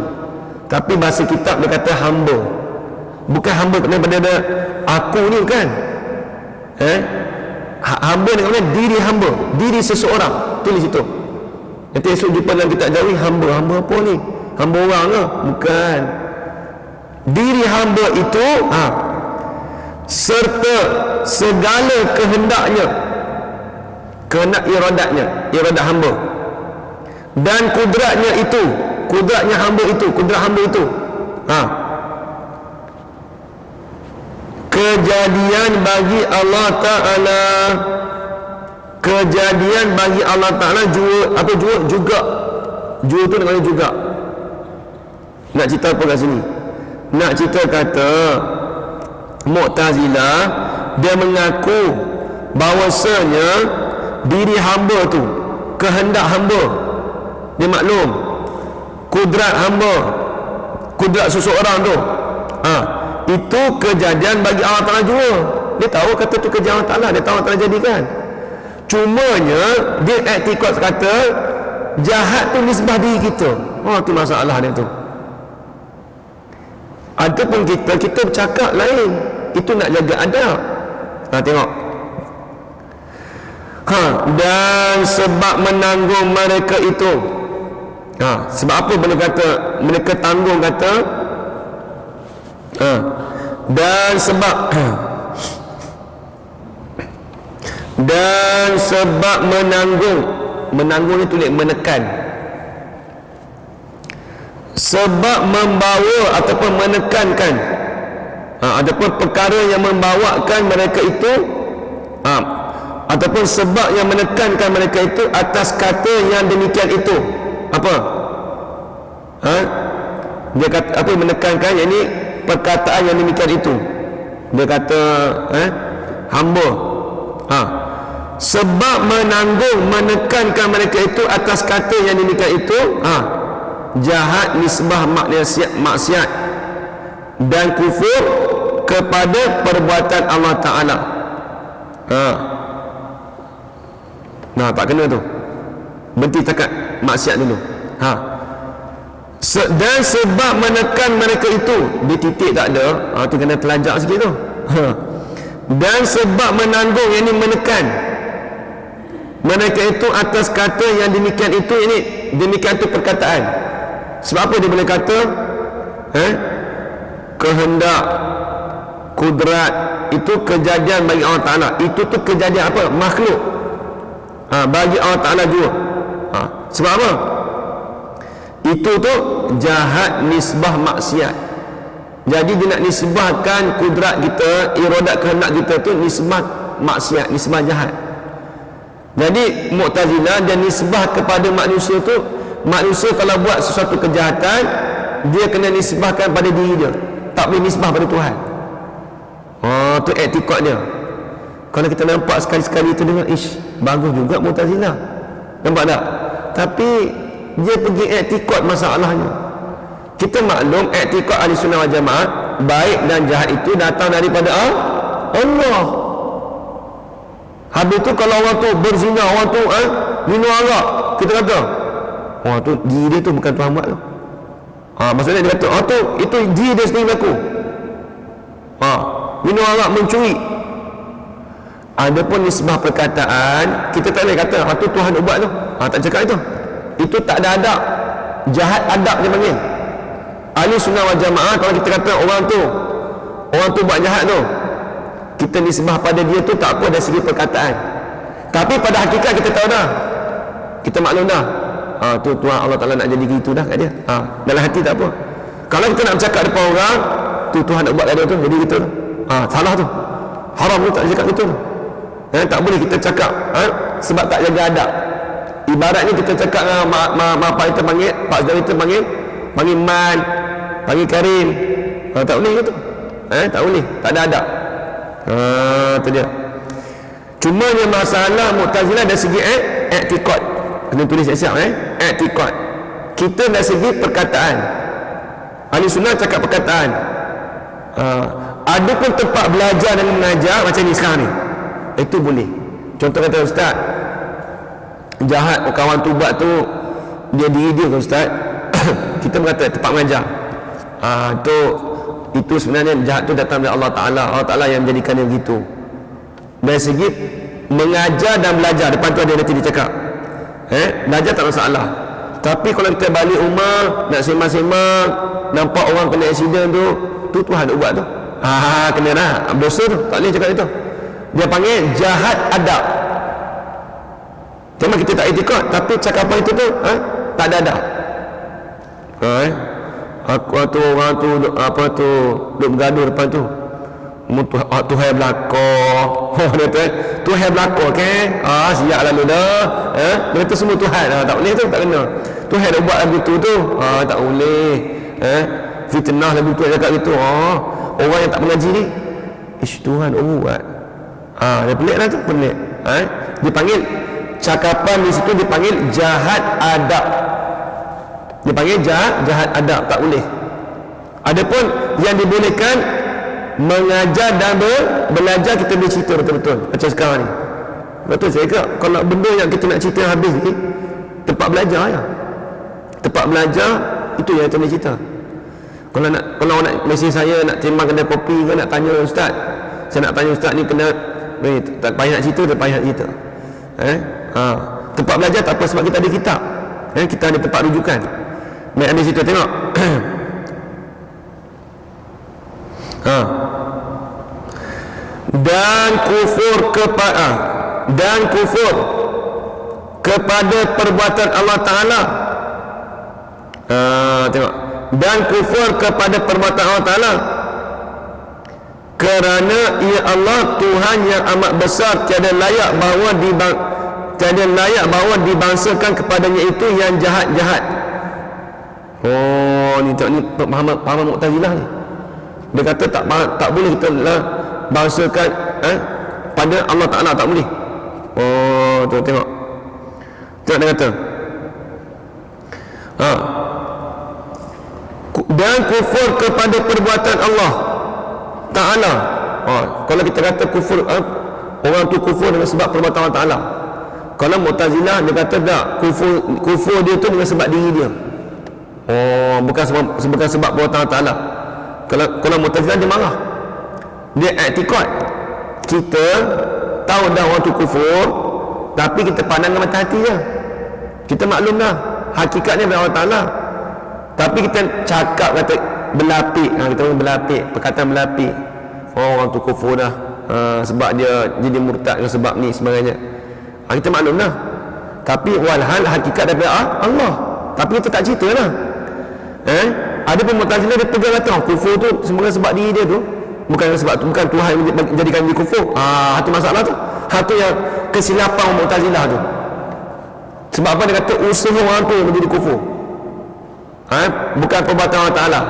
Tapi bahasa kitab dia kata hamba. Bukan hamba daripada aku ni, bukan. Hamba ni maksudnya diri hamba, diri seseorang. Tulis itu. Nanti esok jumpa dalam kitab Jawi, hamba apa ni? Hamba orang ke? Bukan. Diri hamba itu serta segala kehendaknya, kehendak iradat hamba, dan kudratnya itu, kudratnya hamba itu, kudrat hamba itu, kejadian bagi Allah Ta'ala, kejadian bagi Allah Ta'ala juga tu namanya juga. Nak cerita apa kat sini? Nak cerita kata Mu'tazilah dia mengaku bahawasanya diri hamba tu, kehendak hamba dia maklum, kudrat hamba, kudrat seseorang tu, itu kejadian bagi Allah Ta'ala juga. Dia tahu kata tu kerja Allah Ta'ala, dia tahu Allah Ta'ala jadikan. Cumanya dia iktikad kata jahat tu nisbah diri kita. Tu masalah dia tu. Ataupun kita bercakap lain, itu nak jaga adab. Tengok. Dan sebab menanggung mereka itu. Sebab apa mereka tanggung kata? Dan sebab menanggung ni tulis menekan, sebab membawa ataupun menekankan, ataupun perkara yang membawakan mereka itu, ataupun sebab yang menekankan mereka itu atas kata yang demikian itu. Apa? Dia kata apa yang menekankan, yang ini perkataan yang demikian itu. Dia kata hamba sebab menanggung menekankan mereka itu atas kata yang demikian itu, jahat nisbah maksiat dan kufur kepada perbuatan Allah Ta'ala. Tak kena tu, berhenti cakap maksiat dulu. Dan sebab menekan mereka itu, di titik tak ada, tu kena telajak sikit tu. Dan sebab menanggung, yang ini menekan mereka itu atas kata yang demikian itu, ini demikian itu perkataan. Sebab apa dia boleh kata kehendak, kudrat itu kejadian bagi Allah Ta'ala. Itu tu kejadian apa? Makhluk, bagi Allah Ta'ala juga. Sebab apa? Itu tu jahat nisbah maksiat. Jadi dia nak nisbahkan kudrat kita, iradat kehendak kita tu nisbah maksiat, nisbah jahat. Jadi Mu'tazilah dia nisbah kepada manusia tu, manusia kalau buat sesuatu kejahatan, dia kena nisbahkan pada diri dia, tak boleh nisbah pada Tuhan. Tu iktikad dia. Kalau kita nampak sekali-sekali tu dengar, bagus juga Mu'tazilah, nampak tak? Tapi dia pergi iktikad masalahnya. Kita maklum iktikad ahli sunnah wal jamaah, baik dan jahat itu datang daripada Allah. Habis tu kalau orang tu berzina, orang tu minum arak, kita kata orang tu diri dia tu bukan Tuhan buat tu. Maksudnya dia kata tu itu diri dia sendiri berlaku. Minum arak, mencuri. Adapun nisbah perkataan, kita tak boleh kata tu Tuhan buat tu. Tak cakap itu. Itu tak ada adab. Jahat adab dia panggil. Ahli sunnah wal jamaah, kalau kita kata orang tu buat jahat tu, kita nisbah pada dia tu tak apa dari segi perkataan. Tapi pada hakikat kita tahu dah, kita maklum dah, tu Tuhan Allah Ta'ala nak jadi gitu dah kat dia. Dalam hati tak apa. Kalau kita nak bercakap depan orang, tu Tuhan nak buat kat dia tu, jadi gitu dah. Salah tu, haram tu, tak cakap gitu tu. Tak boleh kita cakap sebab tak jaga adab. Ibaratnya kita cakap dengan Pak kita panggil, Pak Saudara kita panggil Man, panggil Karim, tak boleh gitu. Tak boleh, tak ada adab. Tu dia. Cuma yang masalah Mu'tazilah dari segi i'tikad. Kena tulis siap-siap i'tikad. Kita dari segi perkataan. Ahli sunnah cakap perkataan. Ada pun tempat belajar dan mengajar macam ni sekarang ni, itu boleh. Contoh kata ustaz, jahat kawan tu buat tu dia diri dia ke ustaz. Kita berkata tempat mengajar, itu sebenarnya jahat tu datang dari Allah Ta'ala. Allah Ta'ala yang menjadikan dia begitu. Dari segi mengajar dan belajar, depan tu ada nanti dia cakap belajar tak masalah. Tapi kalau kita balik rumah nak sembang-sembang, nampak orang kena aksiden tu Tuhan nak buat tu, kena dah dosa tu, tak boleh cakap itu. Dia panggil jahat adab. Cuma kita tak etikad, tapi cakapan itu tu tak ada adab. Orang tu duk bergaduh depan tu, Tuhan belakang. Dia kata Tuhan belakang siap lalu dah. Dia kata semua Tuhan, tak boleh tu, tak kena. Tuhan dah buat lagu tu tak boleh. Fitnah lagu tu cakap gitu. Orang yang tak mengaji ni, Tuhan buat. Dia pelik lah tu, pelik. Dia panggil cakapan di situ dipanggil jahat adab. Dipanggil jahat adab, tak boleh. Adapun yang dibolehkan mengajar dan belajar, kita boleh cerita betul-betul macam sekarang ni. Betul saya kata kalau benda yang kita nak cerita habis ni, tempat belajar ya. Tempat belajar itu yang kita boleh cerita. Kalau orang nak mesej saya, nak timbang kedai kopi ke, nak tanya ustaz, saya nak tanya ustaz ni kena tak payah nak cerita, tak payah nak cerita. Tempat belajar tak apa, sebab kita ada kitab. Kita ada tempat rujukan. Baik, ambil situ tengok. Dan kufur kepada perbuatan Allah Ta'ala. Tengok, dan kufur kepada perbuatan Allah Ta'ala kerana ia Allah Tuhan yang amat besar, tiada layak bahawa dibangsakan kepadanya itu yang jahat-jahat. Oh, ni paham Mu'tazilah ni. Dia kata tak boleh kita bangsakan pada Allah Ta'ala, tak boleh. Oh, tengok dia kata dan kufur kepada perbuatan Allah Ta'ala. Kalau kita kata kufur, orang tu kufur dengan sebab perbuatan Allah Ta'ala. Kalau Mu'tazilah dia kata tak, kufur dia tu dengan sebab diri dia. Bukan sebab perbuatan Allah Ta'ala. Kalau Mu'tazilah dia marah, dia i'tikad kita tahu dah orang tu kufur, tapi kita pandang dengan mata hati je, kita maklum dah hakikatnya dari Allah Ta'ala, tapi kita cakap kata berlapik, kita berlapik, perkataan berlapik, orang tu kufur dah sebab dia jadi murtad ke sebab ni sebagainya. Kita maklum dah, tapi walhal hakikat daripada Allah, tapi kita tak cerita lah. Ada pun Mu'tazilah dia pegang kata kufur tu sebenarnya sebab diri dia tu, bukan sebab tu, bukan Tuhan yang menjadikan dia kufur. Itu masalah tu. Itu yang kesilapan Mu'tazilah tu. Sebab apa dia kata usaha orang tu yang menjadi kufur, bukan perbuatan Allah Ta'ala.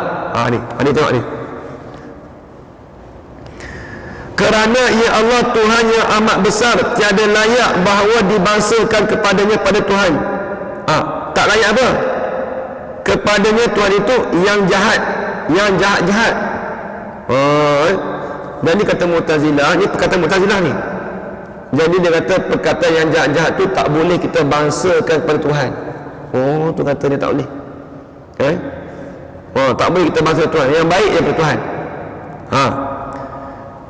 Ni tengok ni. Kerana ia Allah Tuhan yang amat besar, tiada layak bahawa dibangsakan kepadanya pada Tuhan. Tak layak apa? Kepadanya Tuhan itu yang jahat, yang jahat-jahat. Dan ni kata Mu'tazilah, ni perkataan Mu'tazilah ni. Jadi dia kata perkataan yang jahat-jahat tu tak boleh kita bangsakan kepada Tuhan. Tu kata dia tak boleh. Tak boleh kita bangsa Tuhan. Yang baik daripada Tuhan.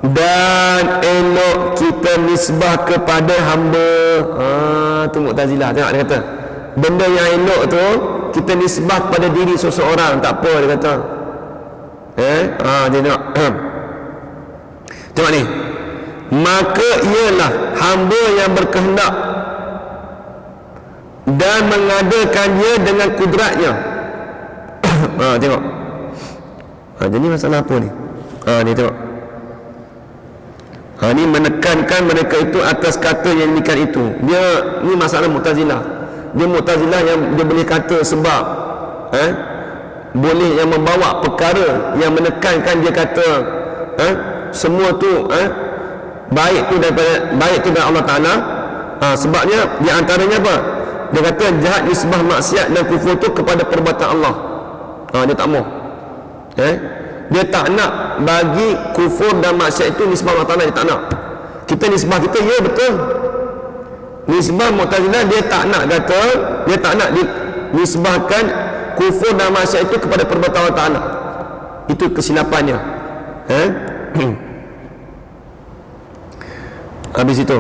Dan elok kita nisbah kepada hamba. Tu Mu'tazilah. Tengok dia kata benda yang elok tu kita nisbah kepada diri seseorang, tak apa dia kata. Dia tengok. Tengok ni. Maka ialah hamba yang berkehendak dan mengadakannya dengan kudratnya. Tengok. Jadi masalah apa ni? Ni tengok. Ni menekankan mereka itu atas kata yang demikian itu. Ni masalah Mu'tazilah. Dia Mu'tazilah yang dia boleh kata sebab boleh yang membawa perkara yang menekankan, dia kata semua tu baik tu dari Allah Ta'ala. Sebabnya di antaranya apa? Dia kata jahat nisbah maksiat dan kufur tu kepada perbuatan Allah. Dia tak mau. Dia tak nak bagi kufur dan maksiat itu nisbah Allah Ta'ala, dia tak nak. Kita nisbah kita, ya betul. Nisbah Mu'tazilah dia tak nak kata, dia tak nak nisbahkan kufur dan maksiat itu kepada perbuatan Allah Ta'ala. Itu kesilapannya. Habis itu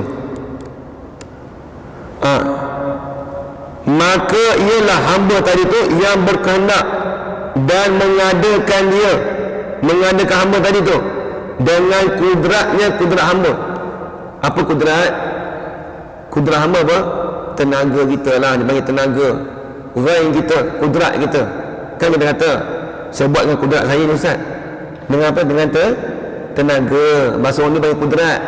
maka ialah hamba tadi tu yang berkehendak dan mengadakan hamba tadi tu dengan kudratnya, kudrat hamba. Apa kudrat? Kudrat hamba apa? Tenaga kita lah, dia panggil tenaga. Rain kita, kudrat kita. Kan kita kata saya buat dengan kudrat saya ni Ustaz. Dengan apa? Dengan tenaga. Bahasa orang ni panggil kudrat.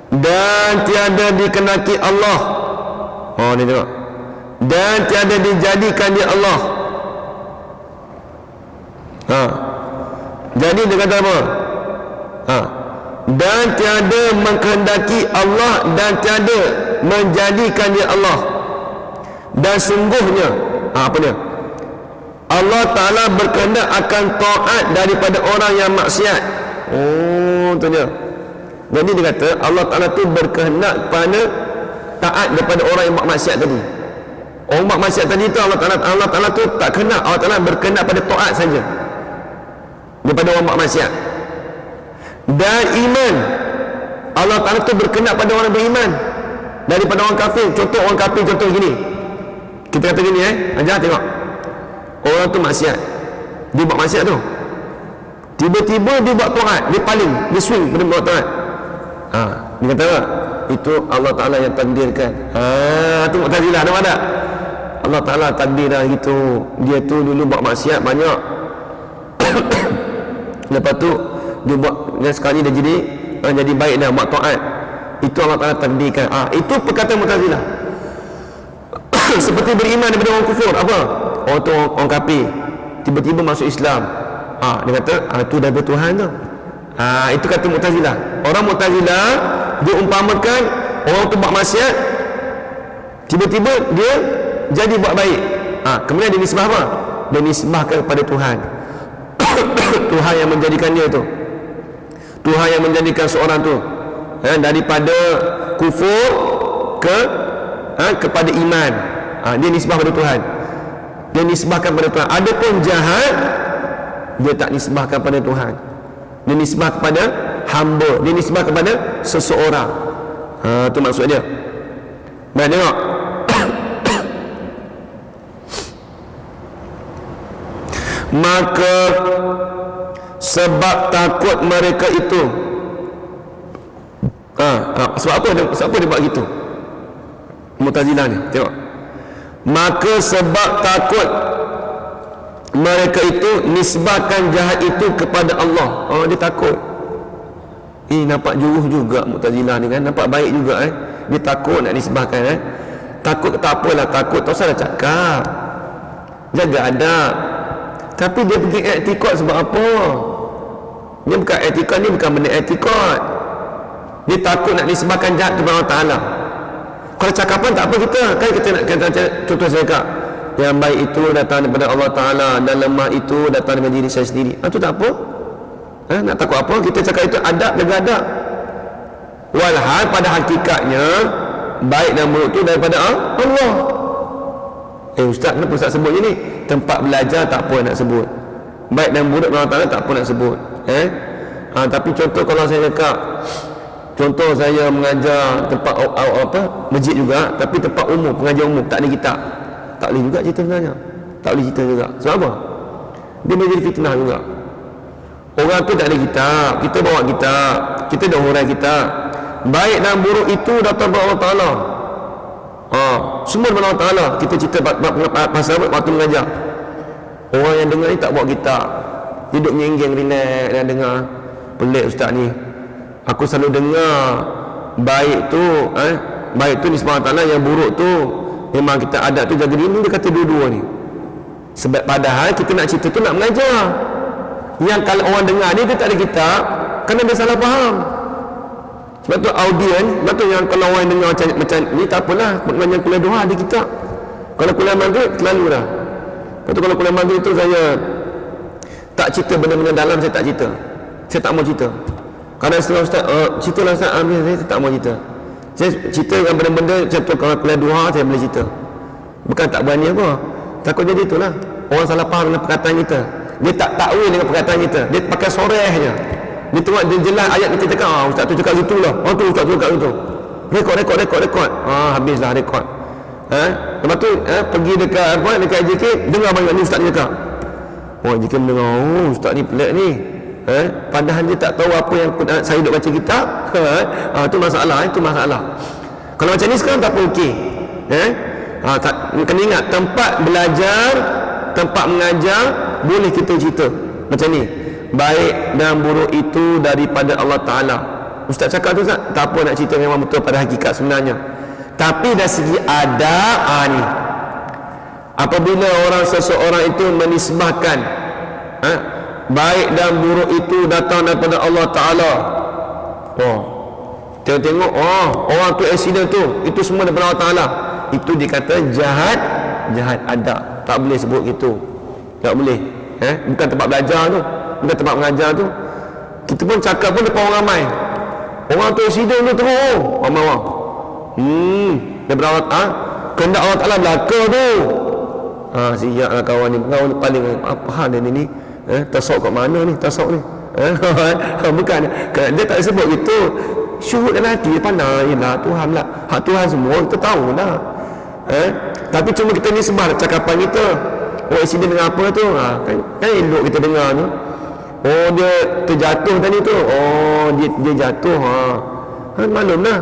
Dan tiada dikenaki Allah. Ni tengok. Dan tiada dijadikan dia Allah. Jadi dia kata apa? dan tiada mengkehendaki Allah dan tiada menjadikan dia Allah. Dan sungguhnya apa dia? Allah Ta'ala berkehendak akan taat daripada orang yang maksiat. Oh, tu dia. Jadi dia kata Allah Ta'ala tu berkehendak kepada taat daripada orang yang buat maksiat tadi. Orang buat maksiat tadi tu Allah Ta'ala tu tak kehendak. Allah Ta'ala berkehendak pada taat saja daripada orang buat maksiat. Dan iman, Allah Ta'ala tu berkehendak pada orang beriman daripada orang kafir. Contoh orang kafir, contoh gini, kita kata gini ajar tengok, orang tu maksiat, dia buat maksiat tu, tiba-tiba dia buat taat, dia paling, dia swing pada buat taat. Dia kata apa? Itu Allah Ta'ala yang takdirkan. Tu Mu'tazilah, nampak tak? Allah Ta'ala takdir dah gitu. Dia tu dulu buat maksiat banyak lepas tu dia buat, dan sekali dia jadi baik dah, buat taat. Itu Allah Ta'ala takdirkan. Itu perkataan Mu'tazilah. Seperti beriman daripada orang kufur, apa? Orang tu orang kafir, tiba-tiba masuk Islam. Dia kata itu dah bertuhan tu. Itu kata Mu'tazilah. Orang Mu'tazilah dia umpamakan orang tu buat maksiat, tiba-tiba dia jadi buat baik. Kemudian dia nisbah apa? Dia nisbahkan kepada Tuhan. Tuhan yang menjadikan dia tu, Tuhan yang menjadikan seorang tu daripada kufur kepada iman. Dia nisbah pada Tuhan, dia nisbahkan pada Tuhan. Adapun jahat, dia tak nisbahkan pada Tuhan, dia nisbah kepada hamba, dia nisbah kepada seseorang. Itu maksud dia. Baik, tengok. Maka sebab takut mereka itu, sebab apa dia buat gitu Mu'tazilah ni, tengok. Maka sebab takut mereka itu nisbahkan jahat itu kepada Allah. Dia takut. Nampak juruh juga Mu'tazilah ni kan, nampak baik juga dia takut nak nisbahkan. Takut tak apalah, takut tak usah dah cakap, jaga adab. Tapi dia pergi i'tikad sebab apa? Dia bukan i'tikad, ni bukan benda i'tikad. Dia takut nak nisbahkan jahat kepada Allah Ta'ala. Kalau cakapan tak apa, kita nak kata, contoh saya cakap, yang baik itu datang daripada Allah Ta'ala dan lemah itu datang daripada diri saya sendiri. Itu tak apa. Nak takut apa? Kita cakap itu adab, jaga adab. Walhal pada hakikatnya baik dan buruk itu daripada Allah. Ustaz, kenapa Ustaz sebut je ni? Tempat belajar tak apa nak sebut. Baik dan buruk Allah Ta'ala tak apa nak sebut. Tapi contoh kalau saya cakap, contoh saya mengajar tempat masjid juga, tapi tempat umum, pengajar umum, tak ada kitab, tak boleh juga cerita sebenarnya. Tak boleh cerita juga. Sebab apa? Dia menjadi fitnah juga. Orang tu tak ada kitab, kita bawa kitab, kita dah hurai kitab. Baik dan buruk itu datang dari Allah Ta'ala. Semua daripada Allah Ta'ala. Kita cerita pasal waktu mengajar, orang yang dengar ni tak bawa kitab, duduk menyenggeng relax dan dengar. Pelik Ustaz ni, aku selalu dengar baik tu baik tu nisbah Allah Ta'ala, yang buruk tu memang kita adab tu jaga diri. Dia kata dua-dua ni. Sebab padahal kita nak cerita tu nak mengajar. Yang kalau orang dengar ni dia tak ada kitab, kerana dia salah faham. Sebab tu audien, sebab tu yang kalau orang dengar macam ni, tak apalah, mengajar kuliah duha ada kitab. Kalau kuliah maghrib terlalu dah. Lepas tu kalau kuliah maghrib tu saya tak cerita benda-benda dalam, saya tak cerita. Saya tak mau cerita. Kerana setelah Ustaz, ceritalah Ustaz, saya tak mau cerita. Saya cerita dengan benda-benda contoh kalau kuliah duha saya boleh cerita. Bukan tak berani apa, takut jadi itulah orang salah faham dengan perkataan kita. Dia tak takwil dengan perkataan kita, dia pakai sorehnya. Dia tengok dia jelas ayat kita cakap, Ustaz tu cakap gitulah, Ustaz tu cakap gitu. Rekod. Habislah rekod. Lepas tu pergi dekat dekat JK, dengar banyak ni Ustaz ni cakap. JK mendengar, Ustaz ni pelik ni. Padahal dia tak tahu apa yang saya duk baca kitab. Itu masalah. Kalau macam ni sekarang tak apa, okey. Kena ingat, tempat belajar, tempat mengajar, boleh kita cerita macam ni. Baik dan buruk itu daripada Allah Ta'ala. Ustaz cakap tu Ustaz, tak apa nak cerita, memang betul pada hakikat sebenarnya. Tapi dari segi adab ni, apabila seseorang itu menisbahkan baik dan buruk itu datang daripada Allah Ta'ala, Oh, tengok orang tu accident tu, itu semua daripada Allah Ta'ala. Itu dikata jahat adab. Tak boleh sebut gitu, tak boleh. Bukan tempat belajar tu, bukan tempat mengajar tu. Kita pun cakap pun depan orang ramai. Orang tu accident tu teruk, ramai orang. Daripada Allah, kehendak Allah Ta'ala belaka tu. Siaplah kawan ni paling apa hal dia ni, tasawuf kat mana ni, tasawuf ni. Bukan, dia tak sebut gitu. Syuhud dalam hati dia pandai, yelah Tuhan lah, hak Tuhan semua kita tahu lah. Tapi cuma kita ni sebab cakapan kita. Accident dengan apa tu, kan elok kita dengar tu. Dia terjatuh tadi tu, dia jatuh, maklum lah.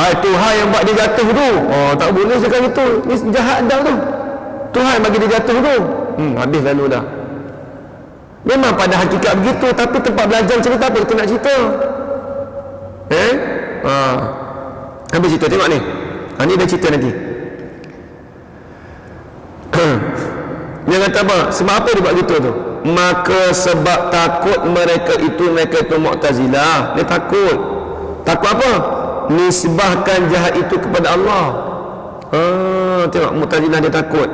Tuhan yang buat dia jatuh tu, tak boleh cakap itu, ni jahat dah tu. Tuhan bagi dia jatuh tu, habis lalu dah. Memang pada hakikat begitu, tapi tempat belajar cerita apa kita nak cerita? Habis cerita, tengok ni. Ni dah cerita nanti. Dia kata apa? Sebab apa dia buat gitu tu? Maka sebab takut mereka itu Mu'tazilah. Dia takut apa? Nisbahkan jahat itu kepada Allah. Tengok Mu'tazilah dia takut.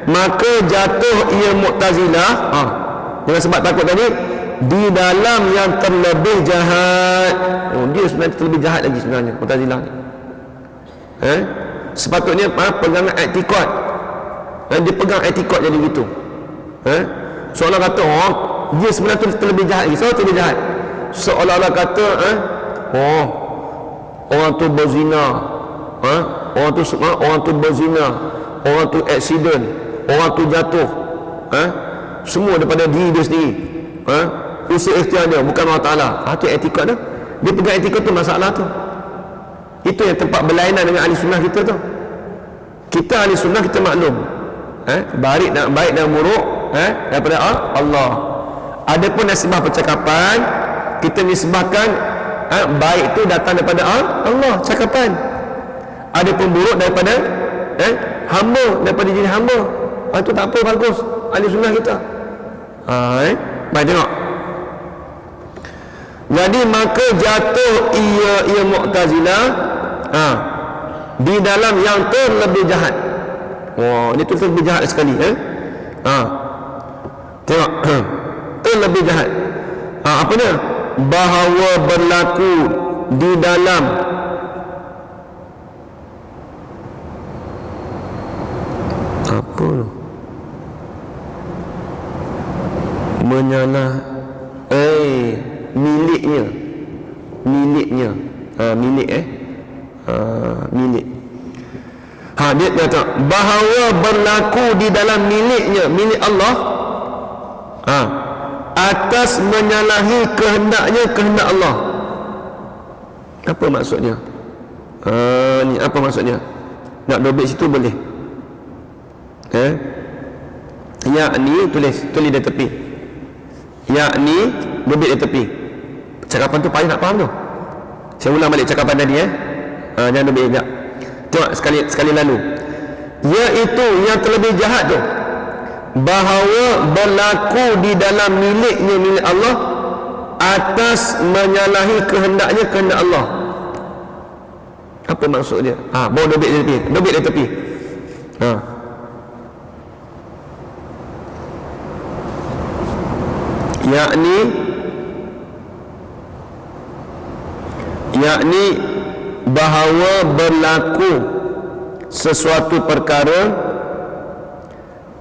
Maka jatuh ia Mu'tazilah dengan sebab takut tadi di dalam yang terlebih jahat. Dia sebenarnya terlebih jahat lagi sebenarnya Mu'tazilah ni. Sepatutnya pegangan i'tikad. Dia pegang i'tikad jadi gitu. Seolah kata dia sebenarnya terlebih jahat lagi. Seolah terlebih jahat. Seolah-olah kata orang tu berzina, orang tu berzina, orang tu accident, orang tu jatuh, semua daripada diri dia sendiri. Usaha ikhtiar dia, bukan Allah Ta'ala. Itu etikad dia. Dia pegang etikad tu, masalah tu. Itu yang tempat berlainan dengan ahli sunnah kita tu. Kita ahli sunnah kita maklum, baik dan buruk daripada Allah. Adapun nisbah percakapan, kita nisbahkan baik tu datang daripada Allah, cakapan. Adapun buruk daripada hamba, daripada jenis hamba. Itu tak apa, bagus ahli sunnah kita. Baik, tengok. Jadi maka jatuh ia Mu'tazilah di dalam yang terlebih jahat. Ini tu terlebih jahat sekali. Tengok. Terlebih jahat. Apa dia? Bahawa berlaku di dalam apa tu? Menyalah miliknya. Milik dia kata bahawa berlaku di dalam miliknya, milik Allah, atas menyalahi kehendaknya, kehendak Allah. Apa maksudnya? Ni apa maksudnya? Nak dobit situ boleh. Yakni tulis di tepi. Yakni dobit di tepi. Cakapan tu payah nak faham tu. Saya ulang balik cakapan tadi jangan dobit sekejap. Tengok sekali lalu. Iaitu yang terlebih jahat tu, bahawa berlaku di dalam miliknya, milik Allah, atas menyalahi kehendaknya, kehendak Allah. Apa maksud dia? Bawa dobit di tepi. Dobit di tepi. yakni bahawa berlaku sesuatu perkara,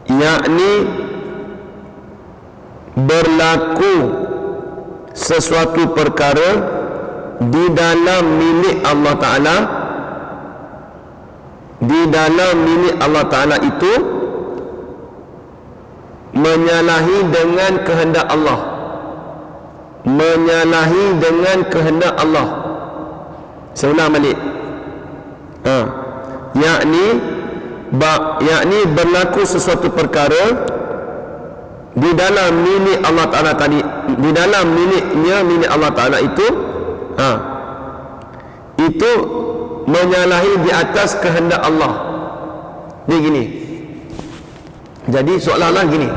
yakni berlaku sesuatu perkara di dalam milik Allah Ta'ala, di dalam milik Allah Ta'ala itu menyalahi dengan kehendak Allah, menyalahi dengan kehendak Allah. Saya ulang balik. Yakni berlaku sesuatu perkara di dalam milik Allah Ta'ala tadi, di dalam miliknya, milik Allah Ta'ala itu itu menyalahi di atas kehendak Allah. Dia gini. Jadi seolah-olah gini,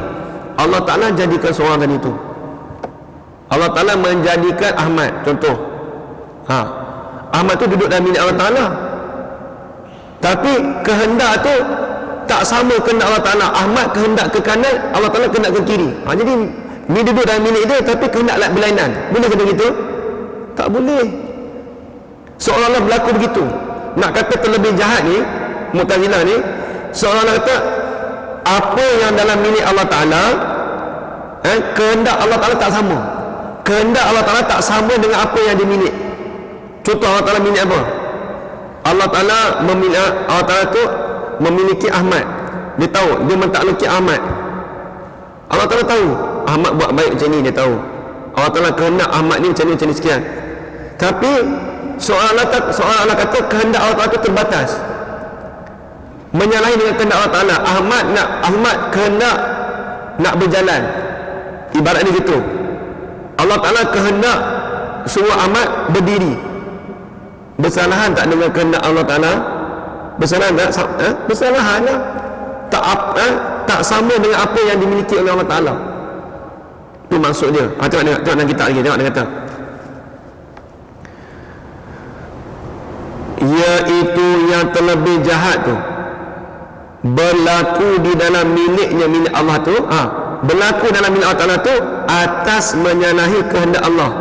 Allah Ta'ala jadikan seorang tadi itu, Allah Ta'ala menjadikan Ahmad, contoh, Ahmad tu duduk dalam milik Allah Ta'ala, tapi kehendak tu tak sama kehendak Allah Ta'ala. Ahmad kehendak ke kanan, Allah Ta'ala kehendak ke kiri. Jadi ni duduk dalam milik dia tapi kehendak berlainan. Boleh ke begitu? Tak boleh. Seolah-olah berlaku begitu. Nak kata terlebih jahat ni, Mu'tazilah ni, seolah-olah kata apa yang dalam milik Allah Ta'ala, kehendak Allah Ta'ala tak sama. Kehendak Allah Ta'ala tak sama dengan apa yang dia milik. Contoh, Allah Ta'ala milik apa? Allah Ta'ala tu memiliki Ahmad. Dia tahu, dia mentakluki Ahmad. Allah Ta'ala tahu Ahmad buat baik macam ni, dia tahu. Allah Ta'ala kehendak Ahmad ni macam ni sekian. Tapi seolah-olah kata kehendak Allah Ta'ala tu terbatas, menyalahi dengan kehendak Allah Ta'ala. Ahmad kehendak nak berjalan, ibarat ni gitu. Allah Ta'ala kehendak suruh Ahmad berdiri. Bersalahan tak dengan kehendak Allah Ta'ala? Bersalahan tak? Bersalahan lah. Tak sama dengan apa yang dimiliki oleh Allah Ta'ala. Itu maksud dia. Tengok dalam kitab lagi. Tengok dia kata, iaitu yang terlebih jahat tu berlaku di dalam milik Allah tu, berlaku dalam milik Allah Ta'ala tu atas menyalahi kehendak Allah.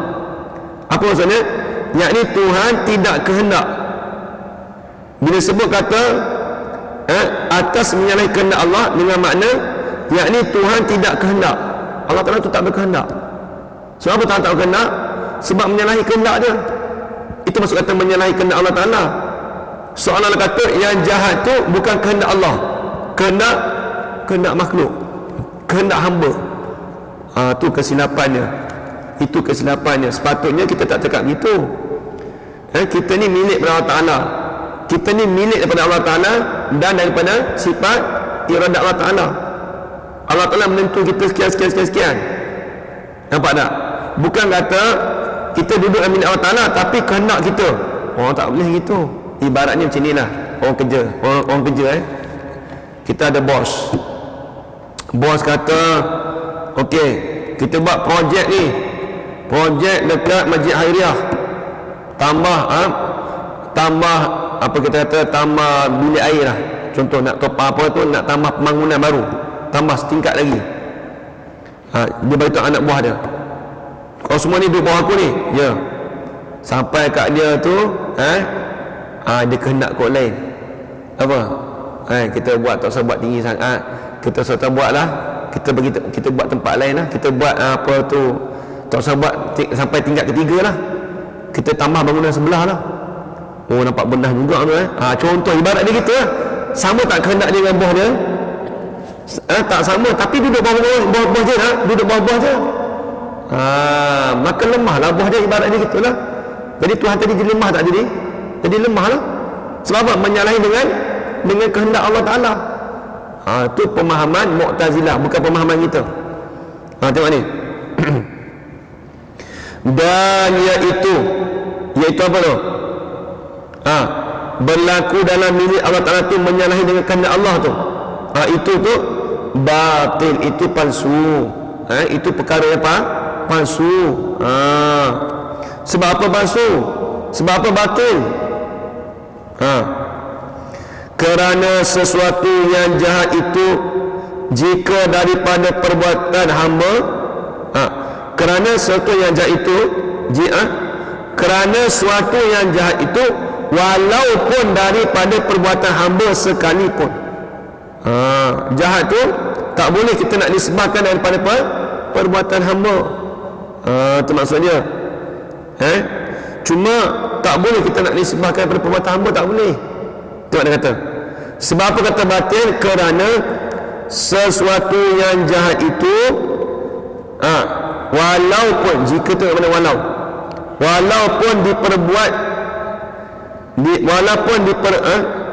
Apa maksudnya? Yakni Tuhan tidak kehendak. Bila sebut kata atas menyalahi kehendak Allah, dengan makna yakni Tuhan tidak kehendak. Allah Ta'ala tu tak berkehendak. Sebab apa Tuhan tak berkehendak? Sebab menyalahi kehendak dia. Itu maksud kata menyalahi kehendak Allah Ta'ala. Seolah-olah kata yang jahat tu bukan kehendak Allah, kehendak makhluk, kehendak hamba. Itu kesilapannya. Itu kesilapannya. Sepatutnya kita tak cakap begitu. Kita ni milik daripada Allah Ta'ala. Kita ni milik daripada Allah Ta'ala dan daripada sifat iradat Allah Ta'ala. Allah Ta'ala menentu kita sekian. Nampak tak? Bukan kata kita duduk dalam milik Allah Ta'ala tapi kehendak kita. Orang tak boleh gitu. Ibaratnya macam inilah orang kerja. Orang kerja kita ada bos. Bos kata, okey, kita buat projek ni. Projek dekat Masjid Hairiah. Tambah apa kita kata, tambah bilik air lah. Contoh nak apa tu, nak tambah pembangunan baru, tambah setingkat lagi. Dia beritahu anak buah dia, kau semua ni duduk bawah aku ni, ya. Sampai kat dia tu dia kehendak kot lain. Apa? Kita buat, tak usah buat tinggi sangat, kita usah buat lah, kita buat tempat lain lah, kita buat apa tu, tak usah buat sampai tingkat ketiga lah, kita tambah bangunan sebelah lah. Oh, nampak benar juga tu. Contoh ibarat dia gitu lah. Sama tak kehendak dia dengan bos dia? Tak sama, tapi duduk bawah bos je lah, duduk bawah bos je. Maka lemah lah bos dia, ibarat dia gitulah. Jadi Tuhan tadi jadi lemah tak jadi? Jadi lemah lah. Sebab apa? Menyalahi dengan kehendak Allah Ta'ala. Itu pemahaman Mu'tazilah, bukan pemahaman kita. Tengok ni. Dan iaitu apa tu? Berlaku dalam milik Allah Ta'ala tu menyalahi dengan kehendak Allah tu. Itu tu batil, itu palsu. Itu perkara yang palsu. Sebab apa palsu? Sebab apa batil? Kerana sesuatu yang jahat itu jika daripada perbuatan hamba, kerana sesuatu yang jahat itu kerana sesuatu yang jahat itu walaupun daripada perbuatan hamba sekalipun. Jahat tu tak boleh kita nak disebabkan daripada perbuatan hamba. Itu maksudnya. Cuma tak boleh kita nak disebabkan daripada perbuatan hamba, tak boleh. Tengok dia kata, sebab apa kata batil? Kerana sesuatu yang jahat itu walaupun, jika tu mana walaupun diperbuat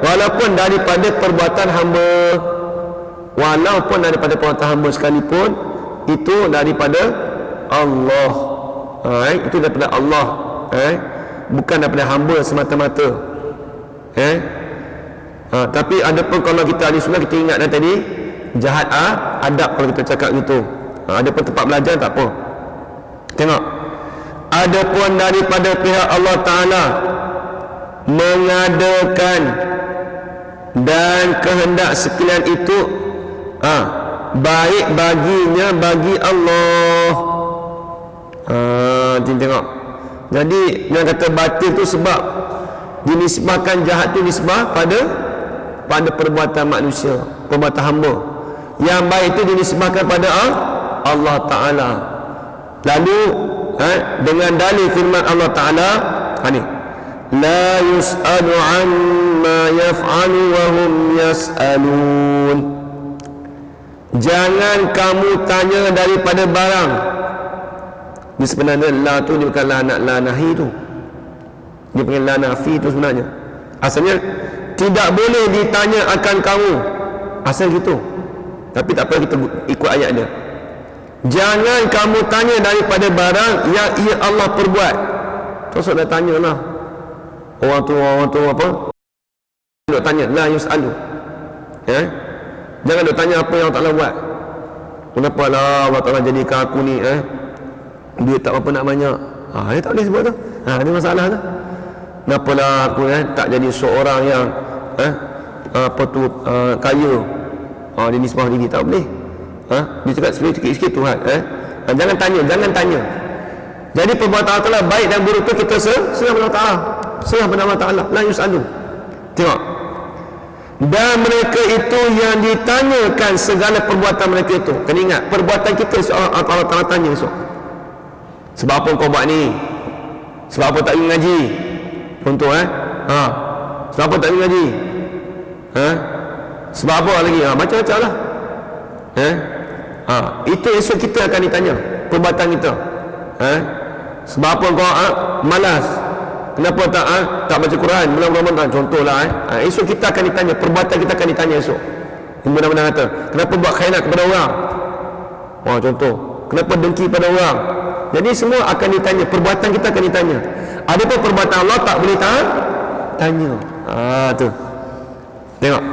walaupun daripada perbuatan hamba, walaupun daripada perbuatan hamba sekalipun, itu daripada Allah. Itu daripada Allah, bukan daripada hamba semata-mata. Tapi ada pun kalau kita ahli sunnah, kita ingat tadi jahat adab kalau kita cakap gitu. Ada pun tempat belajar tak apa. Tengok, adapun daripada pihak Allah Ta'ala mengadakan dan kehendak sekalian itu baik baginya, bagi Allah. Tengok, jadi yang kata batil tu sebab dinisbahkan jahat tu nisbah pada perbuatan manusia, perbuatan hamba. Yang baik itu dinisbahkan pada Allah Ta'ala. Lalu dengan dalil firman Allah Ta'ala ni, la yus'alu amma yaf'alu wa hum yas'alun. Jangan kamu tanya daripada barang. Ini sebenarnya la tu dia bukan la nak la nahi tu, dia panggil la nafi tu sebenarnya. Asalnya tidak boleh ditanya akan kamu, asal gitu. Tapi tak apa, kita ikut ayat dia. Jangan kamu tanya daripada barang yang ia Allah perbuat. Terus dah tanya lah orang tu apa, duk tanya la yus'alu, jangan duk tanya apa yang Allah Ta'ala buat. Kenapa lah Allah Ta'ala jadikan aku ni duit tak apa nak banyak, dia tak boleh sebut tu. Ini masalah tu. Kenapa lah aku tak jadi seorang yang kaya, dia nisbah diri, tak boleh. Dia cakap sikit-sikit Tuhan. Jangan tanya. Jadi perbuatan Allah Ta'ala baik dan buruk tu kita serah pada Allah Ta'ala, serah pada Allah Ta'ala. La yus'alu. Tengok, dan mereka itu yang ditanyakan segala perbuatan mereka itu. Kena ingat, perbuatan kita Allah Ta'ala tanya esok. Sebab apa kau buat ni? Sebab apa tak pergi ngaji? Contoh sebab apa tak pergi ngaji? Sebab apa lagi? Macam-macam lah. Itu esok kita akan ditanya perbuatan kita. Sebab apa kau malas? Kenapa tak baca Quran bulan Ramadan? Contohlah. Esok kita akan ditanya, perbuatan kita akan ditanya esok. Benar-benar kata, kenapa buat khianat kepada orang? Contoh, kenapa dengki pada orang? Jadi semua akan ditanya, perbuatan kita akan ditanya. Adapun perbuatan Allah tak boleh tanya. Tu. Tengok.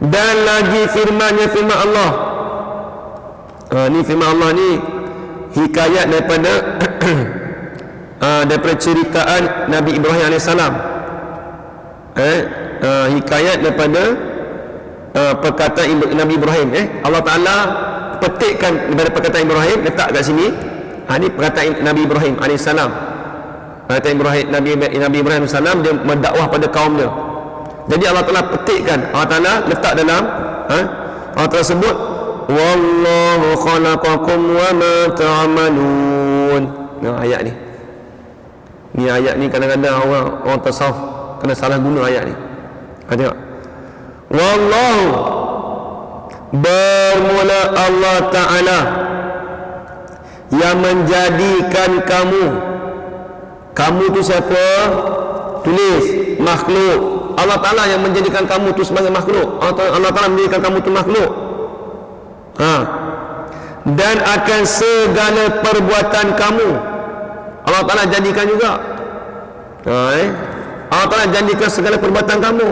Dan lagi firman-Nya, firman Allah. Ni firman Allah ni hikayat daripada daripada ceritaan Nabi Ibrahim AS. Hikayat daripada perkataan Nabi Ibrahim. Allah Ta'ala petikkan daripada perkataan Ibrahim, letak kat sini. Ini perkataan Nabi Ibrahim AS. Perkataan Nabi Ibrahim AS, dia mendakwah pada kaum dia. Jadi Allah Ta'ala petikkan, Allah Ta'ala letak dalam Allah Ta'ala sebut, wallahu khalaqakum wa ma ta'malun. Ayat ni. Ni ayat ni kadang-kadang orang tasawuf kena salah guna ayat ni. Tengok. Wallahu, bermula Allah Ta'ala yang menjadikan kamu tu siapa? Tulis, makhluk. Allah Ta'ala yang menjadikan kamu tu sebagai makhluk. Allah Ta'ala menjadikan kamu tu makhluk. Dan akan segala perbuatan kamu Allah Ta'ala jadikan juga. Allah Ta'ala jadikan segala perbuatan kamu.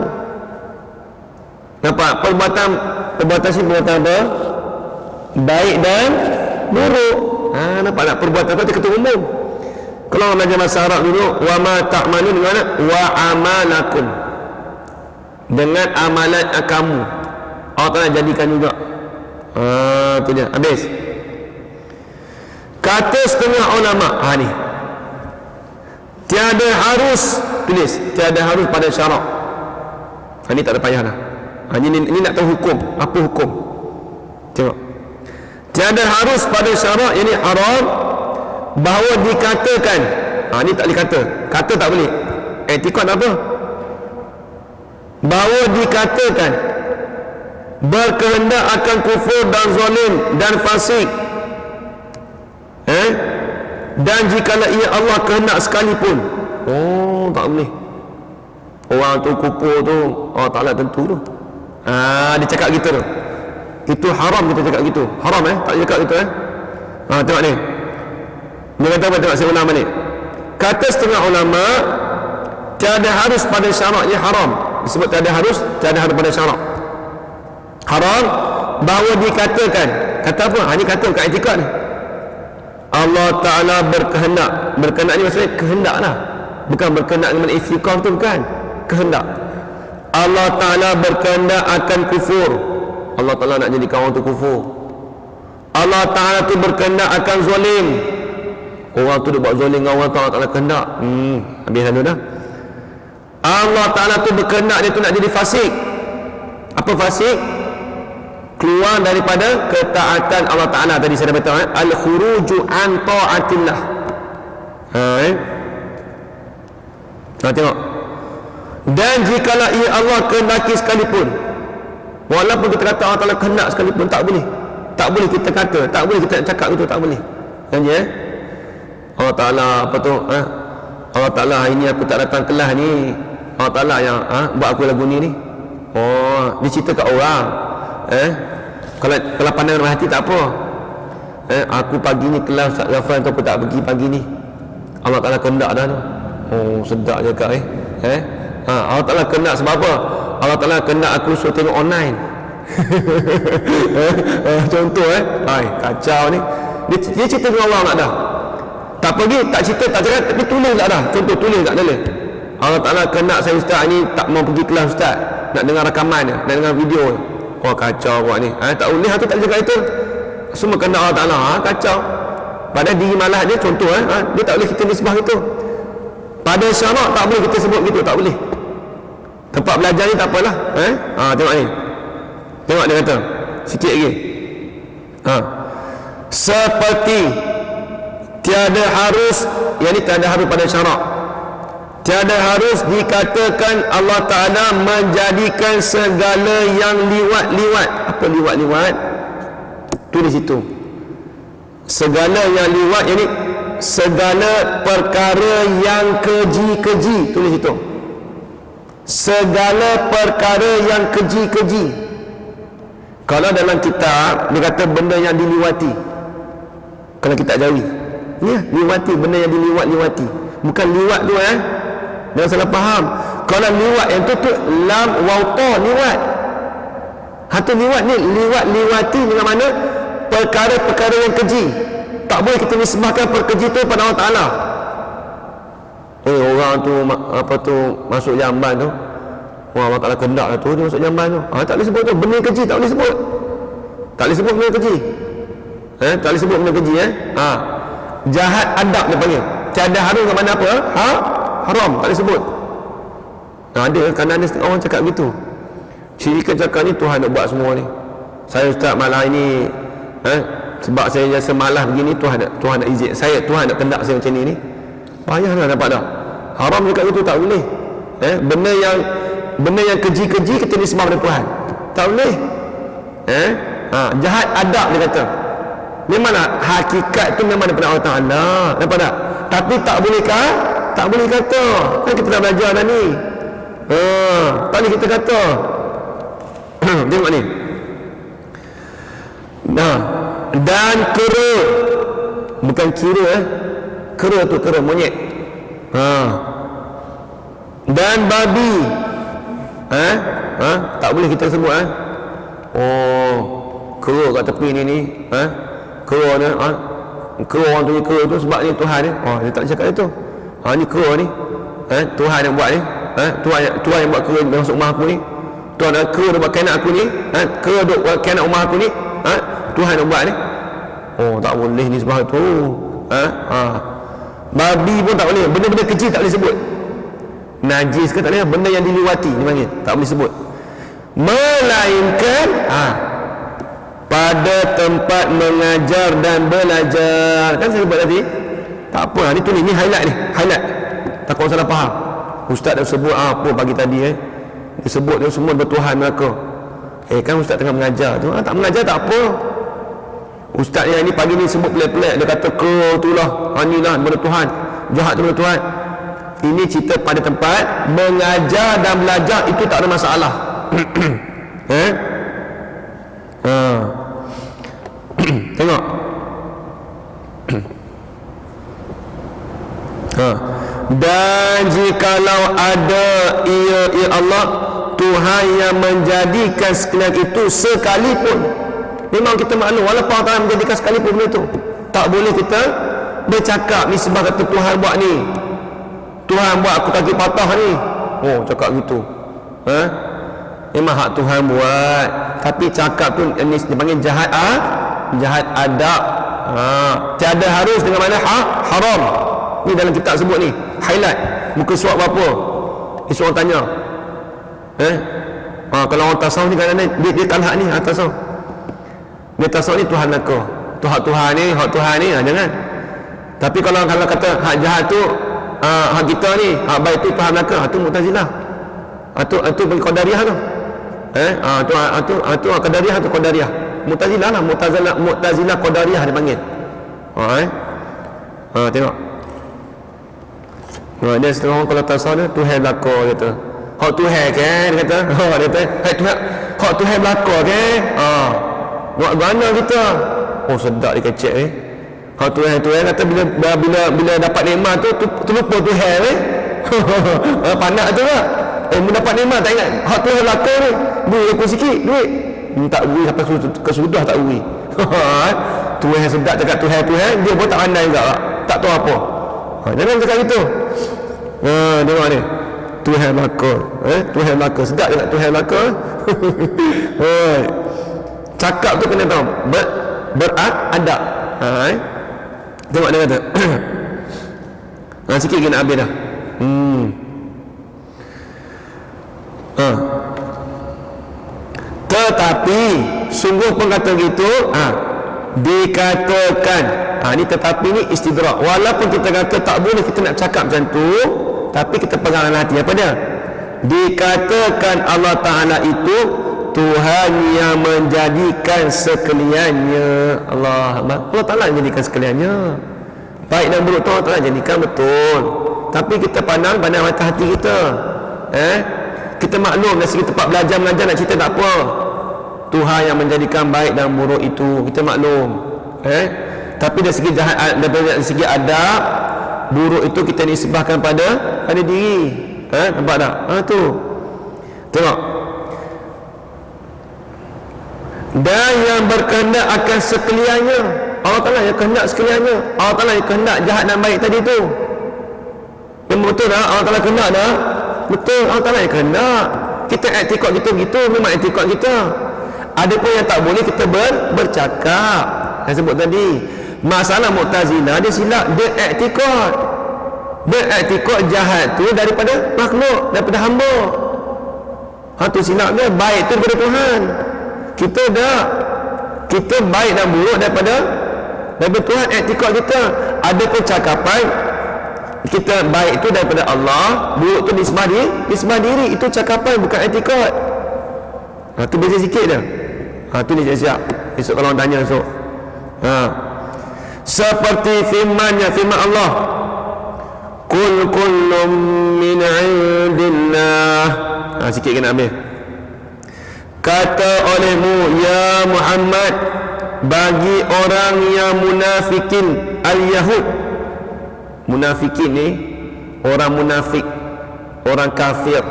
Nampak? Perbuatan sini perbuatan apa? Baik dan buruk. Nampak tak? Perbuatan apa? Dia kata umum. Kalau orang belajar bahasa Arab dulu, wa ma ta'malun, dengan wa amalakum, dengan amalan kamu Allah Ta'ala jadikan juga. Tu dia, habis. Kata setengah ulama, ni tiada harus, tulis, tiada harus pada syarak. Ni tak ada payah dah. Ini nak tahu hukum. Apa hukum? Tengok, tiada harus pada syarak, ini haram, bahawa dikatakan. Ni tak boleh kata tak boleh. Etikad apa? Bahawa dikatakan berkehendak akan kufur dan zalim dan fasik, dan jikalau ia Allah kehendak sekalipun. Tak boleh. Orang tu kufur tu Allah Ta'ala tentu tu. Dia cakap gitu tu. Itu haram kita cakap gitu. Haram tak cakap gitu. Tengok ni. Dia kata apa? Tengok saya ulang balik. Kata setengah ulama, tiada harus pada syaraknya haram. Disebut tiada harus pada syarak. Haram bahawa dikatakan. Kata apa? Ini kata kat etikad ni. Allah Ta'ala berkehendak. Berkehendak ni maksudnya kehendak lah, bukan berkehendak dengan istiqam tu, bukan. Kehendak. Allah Ta'ala berkehendak akan kufur. Allah Ta'ala nak jadikan orang tu kufur. Allah Ta'ala tu berkehendak akan zalim. Orang tu dia buat zalim dengan orang tu, Allah Ta'ala kehendak. Habis lalu dah. Allah Ta'ala tu berkehendak dia tu nak jadi fasik. Apa fasik? Keluar daripada ketaatan Allah Ta'ala. Tadi saya dah beritahu, al-khuruju an ta'atillah. Tengok. Dan jikalau ia Allah kehendaki sekalipun, walaupun kita kata Allah Ta'ala kehendak sekalipun, tak boleh. Tak boleh kita kata, tak boleh kita cakap itu, tak boleh. Janji Allah Ta'ala apa tu? Allah Ta'ala hari ni aku tak datang kelas ni, Allah Ta'ala yang buat aku lagu ni. Oh, dia cerita kat orang. Kalau pandang dalam hati tak apa. Aku pagi ni kelas Ustaz Ghafran tu aku tak pergi pagi ni, Allah Ta'ala kehendak dah tu. Oh, sedap je kak Allah Ta'ala kehendak sebab apa? Allah Ta'ala kehendak aku suruh tengok online. Contoh kacau ni. Dia cerita dengan Allah tak dah. Tak pergi, tak cerita, tak cakap, tapi tulis tak dah. Contoh tulis tak boleh. Allah Ta'ala kehendak saya Ustaz ni tak mau pergi kelas Ustaz, nak dengar rakaman dia, nak dengar video. Oh kacau buat ni. Tak boleh, tu tak cakap itu. Semua kehendak Allah Ta'ala. Kacau. Pada diri malas dia, contoh dia tak boleh kita nisbah gitu. Pada syarak tak boleh kita sebut gitu, tak boleh. Tempat belajar ni tak apalah. Tengok ni. Tengok dia kata sikit lagi. Seperti tiada harus, yang ni tiada harus pada syarak, tiada harus dikatakan Allah Ta'ala menjadikan segala yang liwat-liwat. Apa liwat-liwat? Tulis situ. Segala yang liwat, yang ni segala perkara yang keji-keji. Tulis situ. Segala perkara yang keji-keji. Kalau dalam kitab dia kata benda yang diliwati, kalau kitab Jawi liwati, benda yang diliwat-liwati, bukan liwat tu jangan salah faham. Kalau liwat yang tu lam waw ta, liwat. Hatu liwat ni liwat-liwati dengan mana? Perkara-perkara yang keji. Tak boleh kita nisbahkan perkeji tu pada Allah Ta'ala. Orang tu apa tu masuk jamban tu, Allah Ta'ala kehendak lah tu dia masuk jamban tu. Tak boleh sebut tu. Benda keji tak boleh sebut. Tak boleh sebut benda keji. Tak boleh sebut benda keji. Jahat adab dia panggil. Tiada harum ke mana apa? Haram. Tak boleh sebut. Ada kadang ada setengah orang cakap begitu. Syirikan cakap ni Tuhan nak buat semua ni. Saya Ustaz malam ini sebab saya rasa malas begini, Tuhan nak izin saya, Tuhan nak kendak saya macam ni. Payahlah dapat dah. Haram cakap begitu tak boleh. Benda yang keji-keji kita nisbah pada Tuhan, tak boleh. Jahat adab dia kata. Memanglah hakikat tu memang daripada Allah Ta'ala, nampak tak? Tapi tak boleh kata. Kan kita dah belajar dah ni. Tak boleh kita kata. Tengok ni. Dan kera, bukan kira kera tu kera monyet. Dan babi. Tak boleh kita sebut. Kera kat tepi ni kera ni, kera orang tu ni, kera tu sebab ni Tuhan ni. Dia tak cakap itu. Ni kera ni, Tuhan yang buat ni. Tuhan yang buat kera masuk rumah aku ni. Tuhan ada kera dia buat kanak aku ni. Kera duk buat kanak rumah aku ni. Tuhan yang buat ni. Tak boleh ni sebab tu. Babi pun tak boleh. Benda-benda kecil tak boleh sebut. Najis ke tak boleh. Benda yang diliwati ni panggil, tak boleh sebut. Melainkan pada tempat mengajar dan belajar. Kan saya sebut tadi. Tak apa, ni tulis, ni highlight ni, highlight. Takut salah faham. Ustaz dah sebut apa pagi tadi dia sebut dia semua bertuhan mereka. Kan ustaz tengah mengajar tu. Tak mengajar tak apa. Ustaz yang ni pagi ni sebut pelik-pelik, dia kata ke tu lah, ni lah benda Tuhan, jahat tu benda Tuhan. Ini cerita pada tempat mengajar dan belajar, itu tak ada masalah. Tengok. Dan jikalau ada ia Allah Tuhan yang menjadikan sekalian itu sekalipun, memang kita maklum walaupun Allah Ta'ala menjadikan sekalipun benda itu, Tak boleh kita bercakap ni sebab kata Tuhan buat ni, Tuhan buat aku kaki patah ni. Oh, cakap gitu. Memang hak Tuhan buat, tapi cakap tu ini dipanggil jahat jahat adab. Tiada harus dengan mana haram. Ni dalam kitab sebut ni, highlight muka surat berapa. Orang tanya, kalau orang tasawuf ni kadang-kadang dia kalah ni tasawuf. Dia tasawuf ni Tuhan laka, Tuhan ni, hak Tuhan ni, jangan. Tapi kalau kata hak jahat tu hak kita ni, hak baik tu Tuhan laka, tu Mu'tazilah. Itu Qadariyah tu. Tu Qadariyah tu Qadariyah. Mu'tazilah lah, Mu'tazilah Qadariyah dia panggil. Tengok. Dia setengah orang kalau tasawuf dia Tuhan laka kata. Hak Tuhan kan dia kata. Dia kata, hak Tuhan laka kan. Buat mana kita? Oh, sedap dia kecek Hak Tuhan kata bila dapat nikmat tu terlupa Tuhan panak tu lah. Mendapat nikmat tak ingat hak Tuhan laka ni. Duit aku sikit, duit tak beri sampai kesudah tak beri. Tuhan sedap cakap Tuhan, dia pun tak pandai juga, tak tahu apa. Jangan cakap gitu. Tengok ni, Tuhan laka, Tuhan laka, sedap cakap Tuhan laka. Cakap tu kena tahu beradab. Tengok dia kata sikit kena habis dah. Tetapi sungguh pun kata gitu, dikatakan, ni tetapi ni istidrak. Walaupun kita kata tak boleh kita nak cakap macam tu, tapi kita pegang dalam hati apa dia? Dikatakan Allah Ta'ala itu Tuhan yang menjadikan sekaliannya. Allah Ta'ala menjadikan sekaliannya. Baik dan buruk tu Allah Ta'ala jadikan, betul. Tapi kita pandang mata hati kita. Kita maklum dari segi tempat belajar mengajar nak cerita tak apa. Tuhan yang menjadikan baik dan buruk itu kita maklum. Tapi dari segi jahat, dari segi adab, buruk itu kita nisbahkan pada diri. Nampak tak? Tu. Tengok. Dan yang berkehendak akan sekaliannya. Allah Ta'ala yang kehendak sekaliannya. Allah Ta'ala yang kehendak jahat dan baik tadi tu. Memang betul tak? Allah Ta'ala kehendak dah. Betul, Allah Ta'ala yang kehendak. Kita etikot kita begitu, memang etikot kita. Ada pun yang tak boleh kita bercakap. Saya sebut tadi, masalah Mu'tazilah dia silap, dia etikot jahat tu daripada makhluk, daripada hamba. Tu silap dia. Baik tu daripada Tuhan. Kita baik dan buruk daripada Tuhan. Etikot kita. Ada pun cakapan kita baik itu daripada Allah, buruk tu nisbah diri. Itu cakapan, bukan etikot. Tu beza sikit dah. Tu ni siap. Esok kalau orang tanya esok. Seperti firman Allah, Qul kullum min indillah. Sikit kena ambil. Kata olehmu ya Muhammad bagi orang yang munafikin al-Yahud. Munafikin ni orang munafik, orang kafir.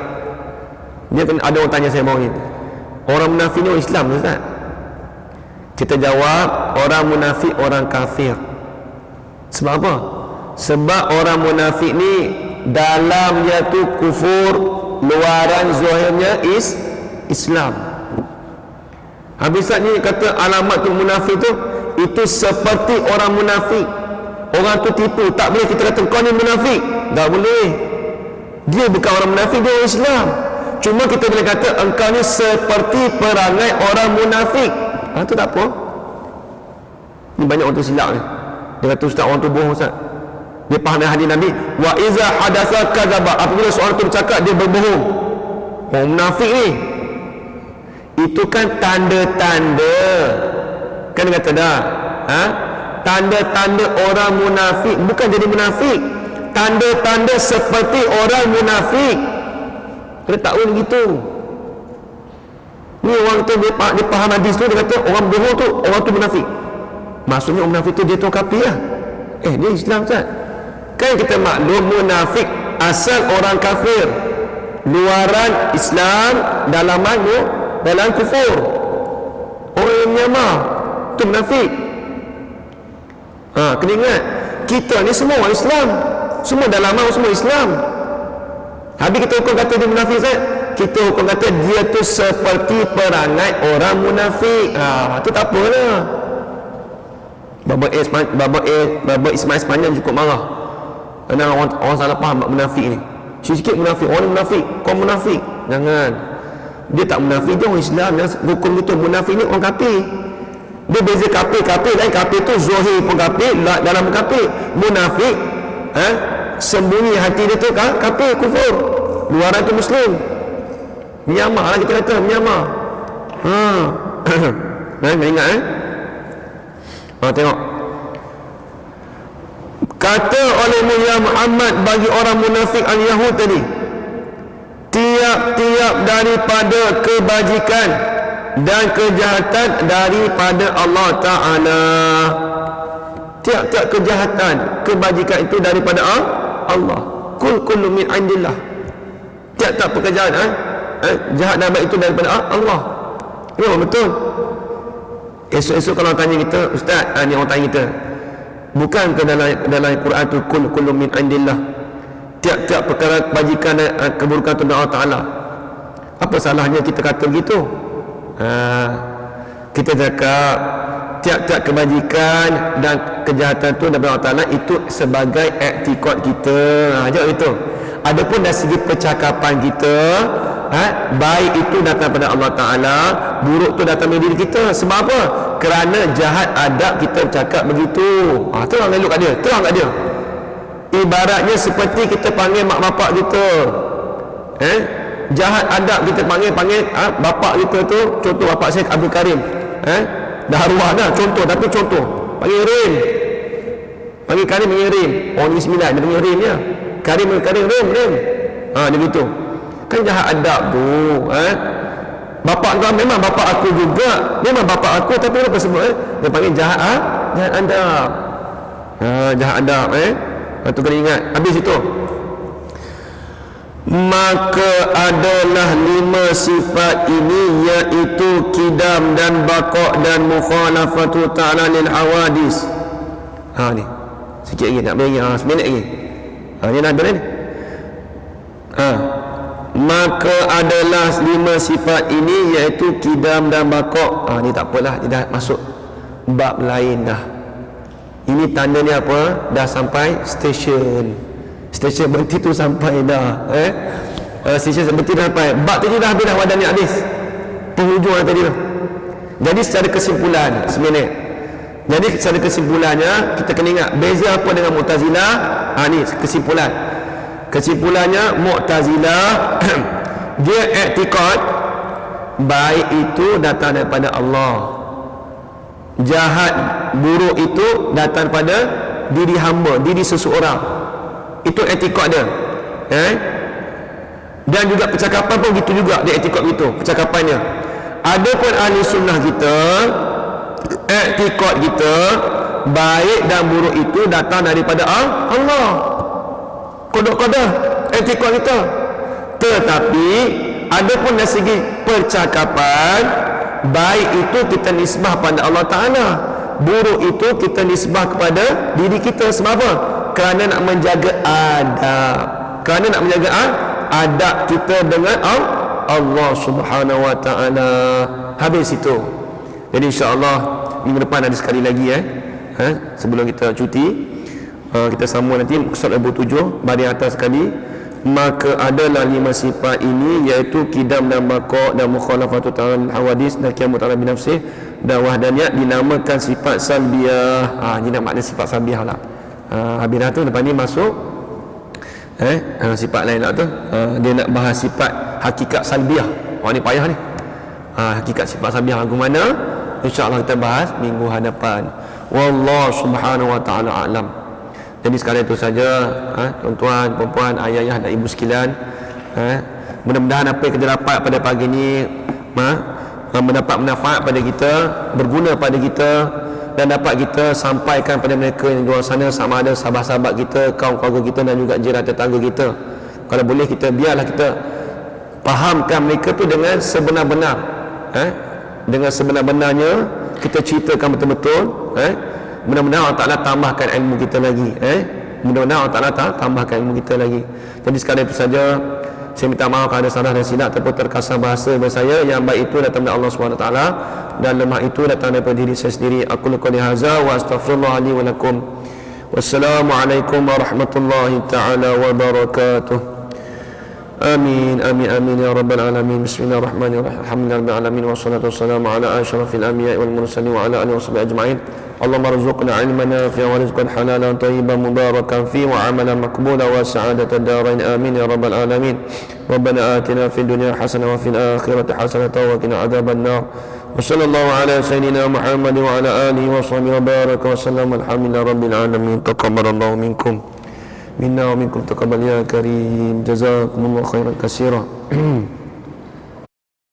Dia kan ada orang tanya saya mau ni, orang munafik ni orang Islam ke Ustaz? Kita jawab orang munafik orang kafir. Sebab apa? Sebab orang munafik ni dalamnya tu kufur, luaran zahirnya Islam. Habis ni kata alamat tu munafik tu, itu seperti orang munafik. Orang tu tipu, tak boleh kita kata kau ni munafik. Tak boleh. Dia bukan orang munafik, dia orang Islam. Cuma kita boleh kata engkau ni seperti perangai orang munafik. Tu tak apa. Ni banyak orang tu silap ni. Dia kata Ustaz, orang tu bohong Ustaz. Dia faham hadis Nabi, wa iza hadatsa kadzaba. Apabila seorang tu bercakap dia berbohong. Orang munafik ni. Itu kan tanda-tanda. Kan dia kata dah. Tanda-tanda orang munafik, bukan jadi munafik. Tanda-tanda seperti orang munafik. Dia tak boleh gitu. Ni orang tu dia faham hadis tu, dia kata orang bohong tu, orang tu munafik. Maksudnya orang munafik tu dia tu kafir lah. Dia Islam Ustaz. Kan kita maklum munafik asal orang kafir, luaran Islam, dalaman dalam kufur. Orang yang menyamar tu munafik. Kena ingat, kita ni semua orang Islam, semua dalam semua Islam. Habis kita hukum kata dia munafik, kita hukum kata dia tu seperti perangai orang munafik. Tu tak apalah. Baba Ismail sepanjang cukup marah kerana orang salah faham munafik ni. Sikit munafik, orang munafik, kau munafik. Jangan, dia tak munafik, dia orang Islam. Yang hukum itu munafik ni orang kafir. Dia beza kafir lain. Kafir tu zahir pun kafir, dalam kafir. Munafik sembunyi hati dia tu kafir, kufur, luaran tu Muslim. Myanmar lah kita kata, Myanmar. Ingat tengok, kata olehmu ya Muhammad bagi orang munafik al-Yahud tadi, tiap-tiap daripada kebajikan dan kejahatan daripada Allah Ta'ala. Tiap-tiap kejahatan, kebajikan itu daripada Allah. Kullu min indillah. Tiap-tiap pekerjaan jahat dan baik itu daripada Allah. Memang betul. Esok-esok kalau tanya kita, Ustaz, ni orang tanya kita, bukan ke dalam Quran tu kullu min indillah, tiap-tiap perkara kebajikan dan keburukan itu dari Allah Ta'ala. Apa salahnya kita kata begitu? Kita cakap tiap-tiap kebajikan dan kejahatan itu daripada Allah Ta'ala, itu sebagai iktikad kita. Jawab itu. Adapun dari segi percakapan kita, baik itu datang daripada Allah Ta'ala, buruk itu datang dari diri kita. Sebab apa? Kerana jahat adab kita bercakap begitu. Terang elok kat dia, terang kat dia. Ibaratnya seperti kita panggil mak bapak kita, jahat adab kita panggil bapak kita tu. Contoh bapak saya Abdul Karim, dah arwah dah, contoh, tapi contoh panggil Rim, panggil Karim, panggil Rim. Orang Negeri Sembilan dia panggil Rim ya, Karim Rim. Dia gitu. Kan jahat adab tu. Bapak kau memang bapak aku juga, memang bapak aku, tapi apa sebut dia panggil jahat adab. Jahat adab tu kena ingat. Habis itu, maka adalah 5 sifat ini, iaitu kidam dan baqa' dan mukhalafatu ta'ala lil hawadis. Ni sikit lagi, nak bagi seminit lagi. Ni dah betul ni. Maka adalah 5 sifat ini, iaitu kidam dan baqa'. Ni tak apalah, dia dah masuk bab lain dah. Ini tandanya apa? Dah sampai stesen berhenti tu sampai dah. Stesen berhenti dah sampai. Bab tadi dah habis dah, wadah ni habis. Penghujung tadi dah. Jadi secara kesimpulan, seminit. Jadi secara kesimpulannya, kita kena ingat beza apa dengan Mu'tazilah. Ni kesimpulan. Kesimpulannya, Mu'tazilah dia i'tikad baik itu datang daripada Allah, jahat buruk itu datang pada diri hamba, diri seseorang. Itu i'tikad dia. Dan juga percakapan pun gitu juga, dia i'tikad gitu percakapannya. Adapun ahli sunnah kita, i'tikad kita baik dan buruk itu datang daripada Allah. Kodok-kodok i'tikad kita. Tetapi adapun dari segi percakapan, baik itu kita nisbah pada Allah Ta'ala, buruk itu kita nisbah kepada diri kita. Sebab apa? Kerana nak menjaga adab, kerana nak menjaga adab kita dengan Allah Subhanahu Wa Ta'ala. Habis itu. Jadi insya-Allah minggu depan ada sekali lagi sebelum kita cuti, kita sambung nanti surat 27 baris atas sekali. Maka adalah 5 sifat ini, iaitu kidam dan baqa' dan mukhalafatu ta'ala hawadis dan qiyamut ta'ala binafsih dan wahdaniyat, dinamakan sifat salbiyah. Ini nak makna sifat salbiyah lah. Habis dah tu, lepas ni masuk sifat lain lah tu. Dia nak bahas sifat hakikat salbiyah. Ni payah ni. Hakikat sifat salbiyah lagu mana, insya-Allah kita bahas minggu hadapan. Wallahu subhanahu wa ta'ala a'lam. Jadi sekali itu saja, tuan-tuan, puan-puan, ayah-ayah dan ibu sekalian, mudah-mudahan apa yang kita dapat pada pagi ini mendapat manfaat pada kita, berguna pada kita, dan dapat kita sampaikan pada mereka yang di luar sana, sama ada sahabat-sahabat kita, kaum keluarga kita dan juga jiran tetangga kita. Kalau boleh kita biarlah kita fahamkan mereka tu dengan sebenar-benar, dengan sebenar-benarnya kita ceritakan betul-betul, Mudah-mudahan Allah Ta'ala tambahkan ilmu kita lagi. Mudah-mudahan Allah Ta'ala tambahkan ilmu kita lagi. Jadi sekadar itu saja. Saya minta maaf kalau ada salah dan silap ataupun terkasar bahasa daripada saya. Yang baik itu datang dari Allah SWT, dan lemah itu datang daripada diri saya sendiri. Aku qouli hadza wa astaghfirullah li wa lakum. Wassalamualaikum warahmatullahi taala wabarakatuh. Amin amin amin ya rabbal alamin. Bismillahirrahmanirrahim. Alhamdulillahirabbil alamin wassalatu wassalamu ala asyrafil anbiya'i wal mursalin wa ala alihi washabihi ajma'in. Allahumma rzuqna ilman nafi'an wa rizqan halalan tayyiban mubarakan fi wa amalan maqbulan wa sa'adatan darain. Amin ya rabbal alamin. Rabbana atina fid dunya hasanah wa fil akhirati hasanah wa qina adzaban nar. Wa sallallahu ala sayyidina Muhammad wa ala alihi wa sahbihi wa baraka wa sallam. Alhamdulillahi rabbil alamin. Taqabbalallahu minkum minna wa minkum taqabbal ya karim. Jazakumullahu khairan katsira.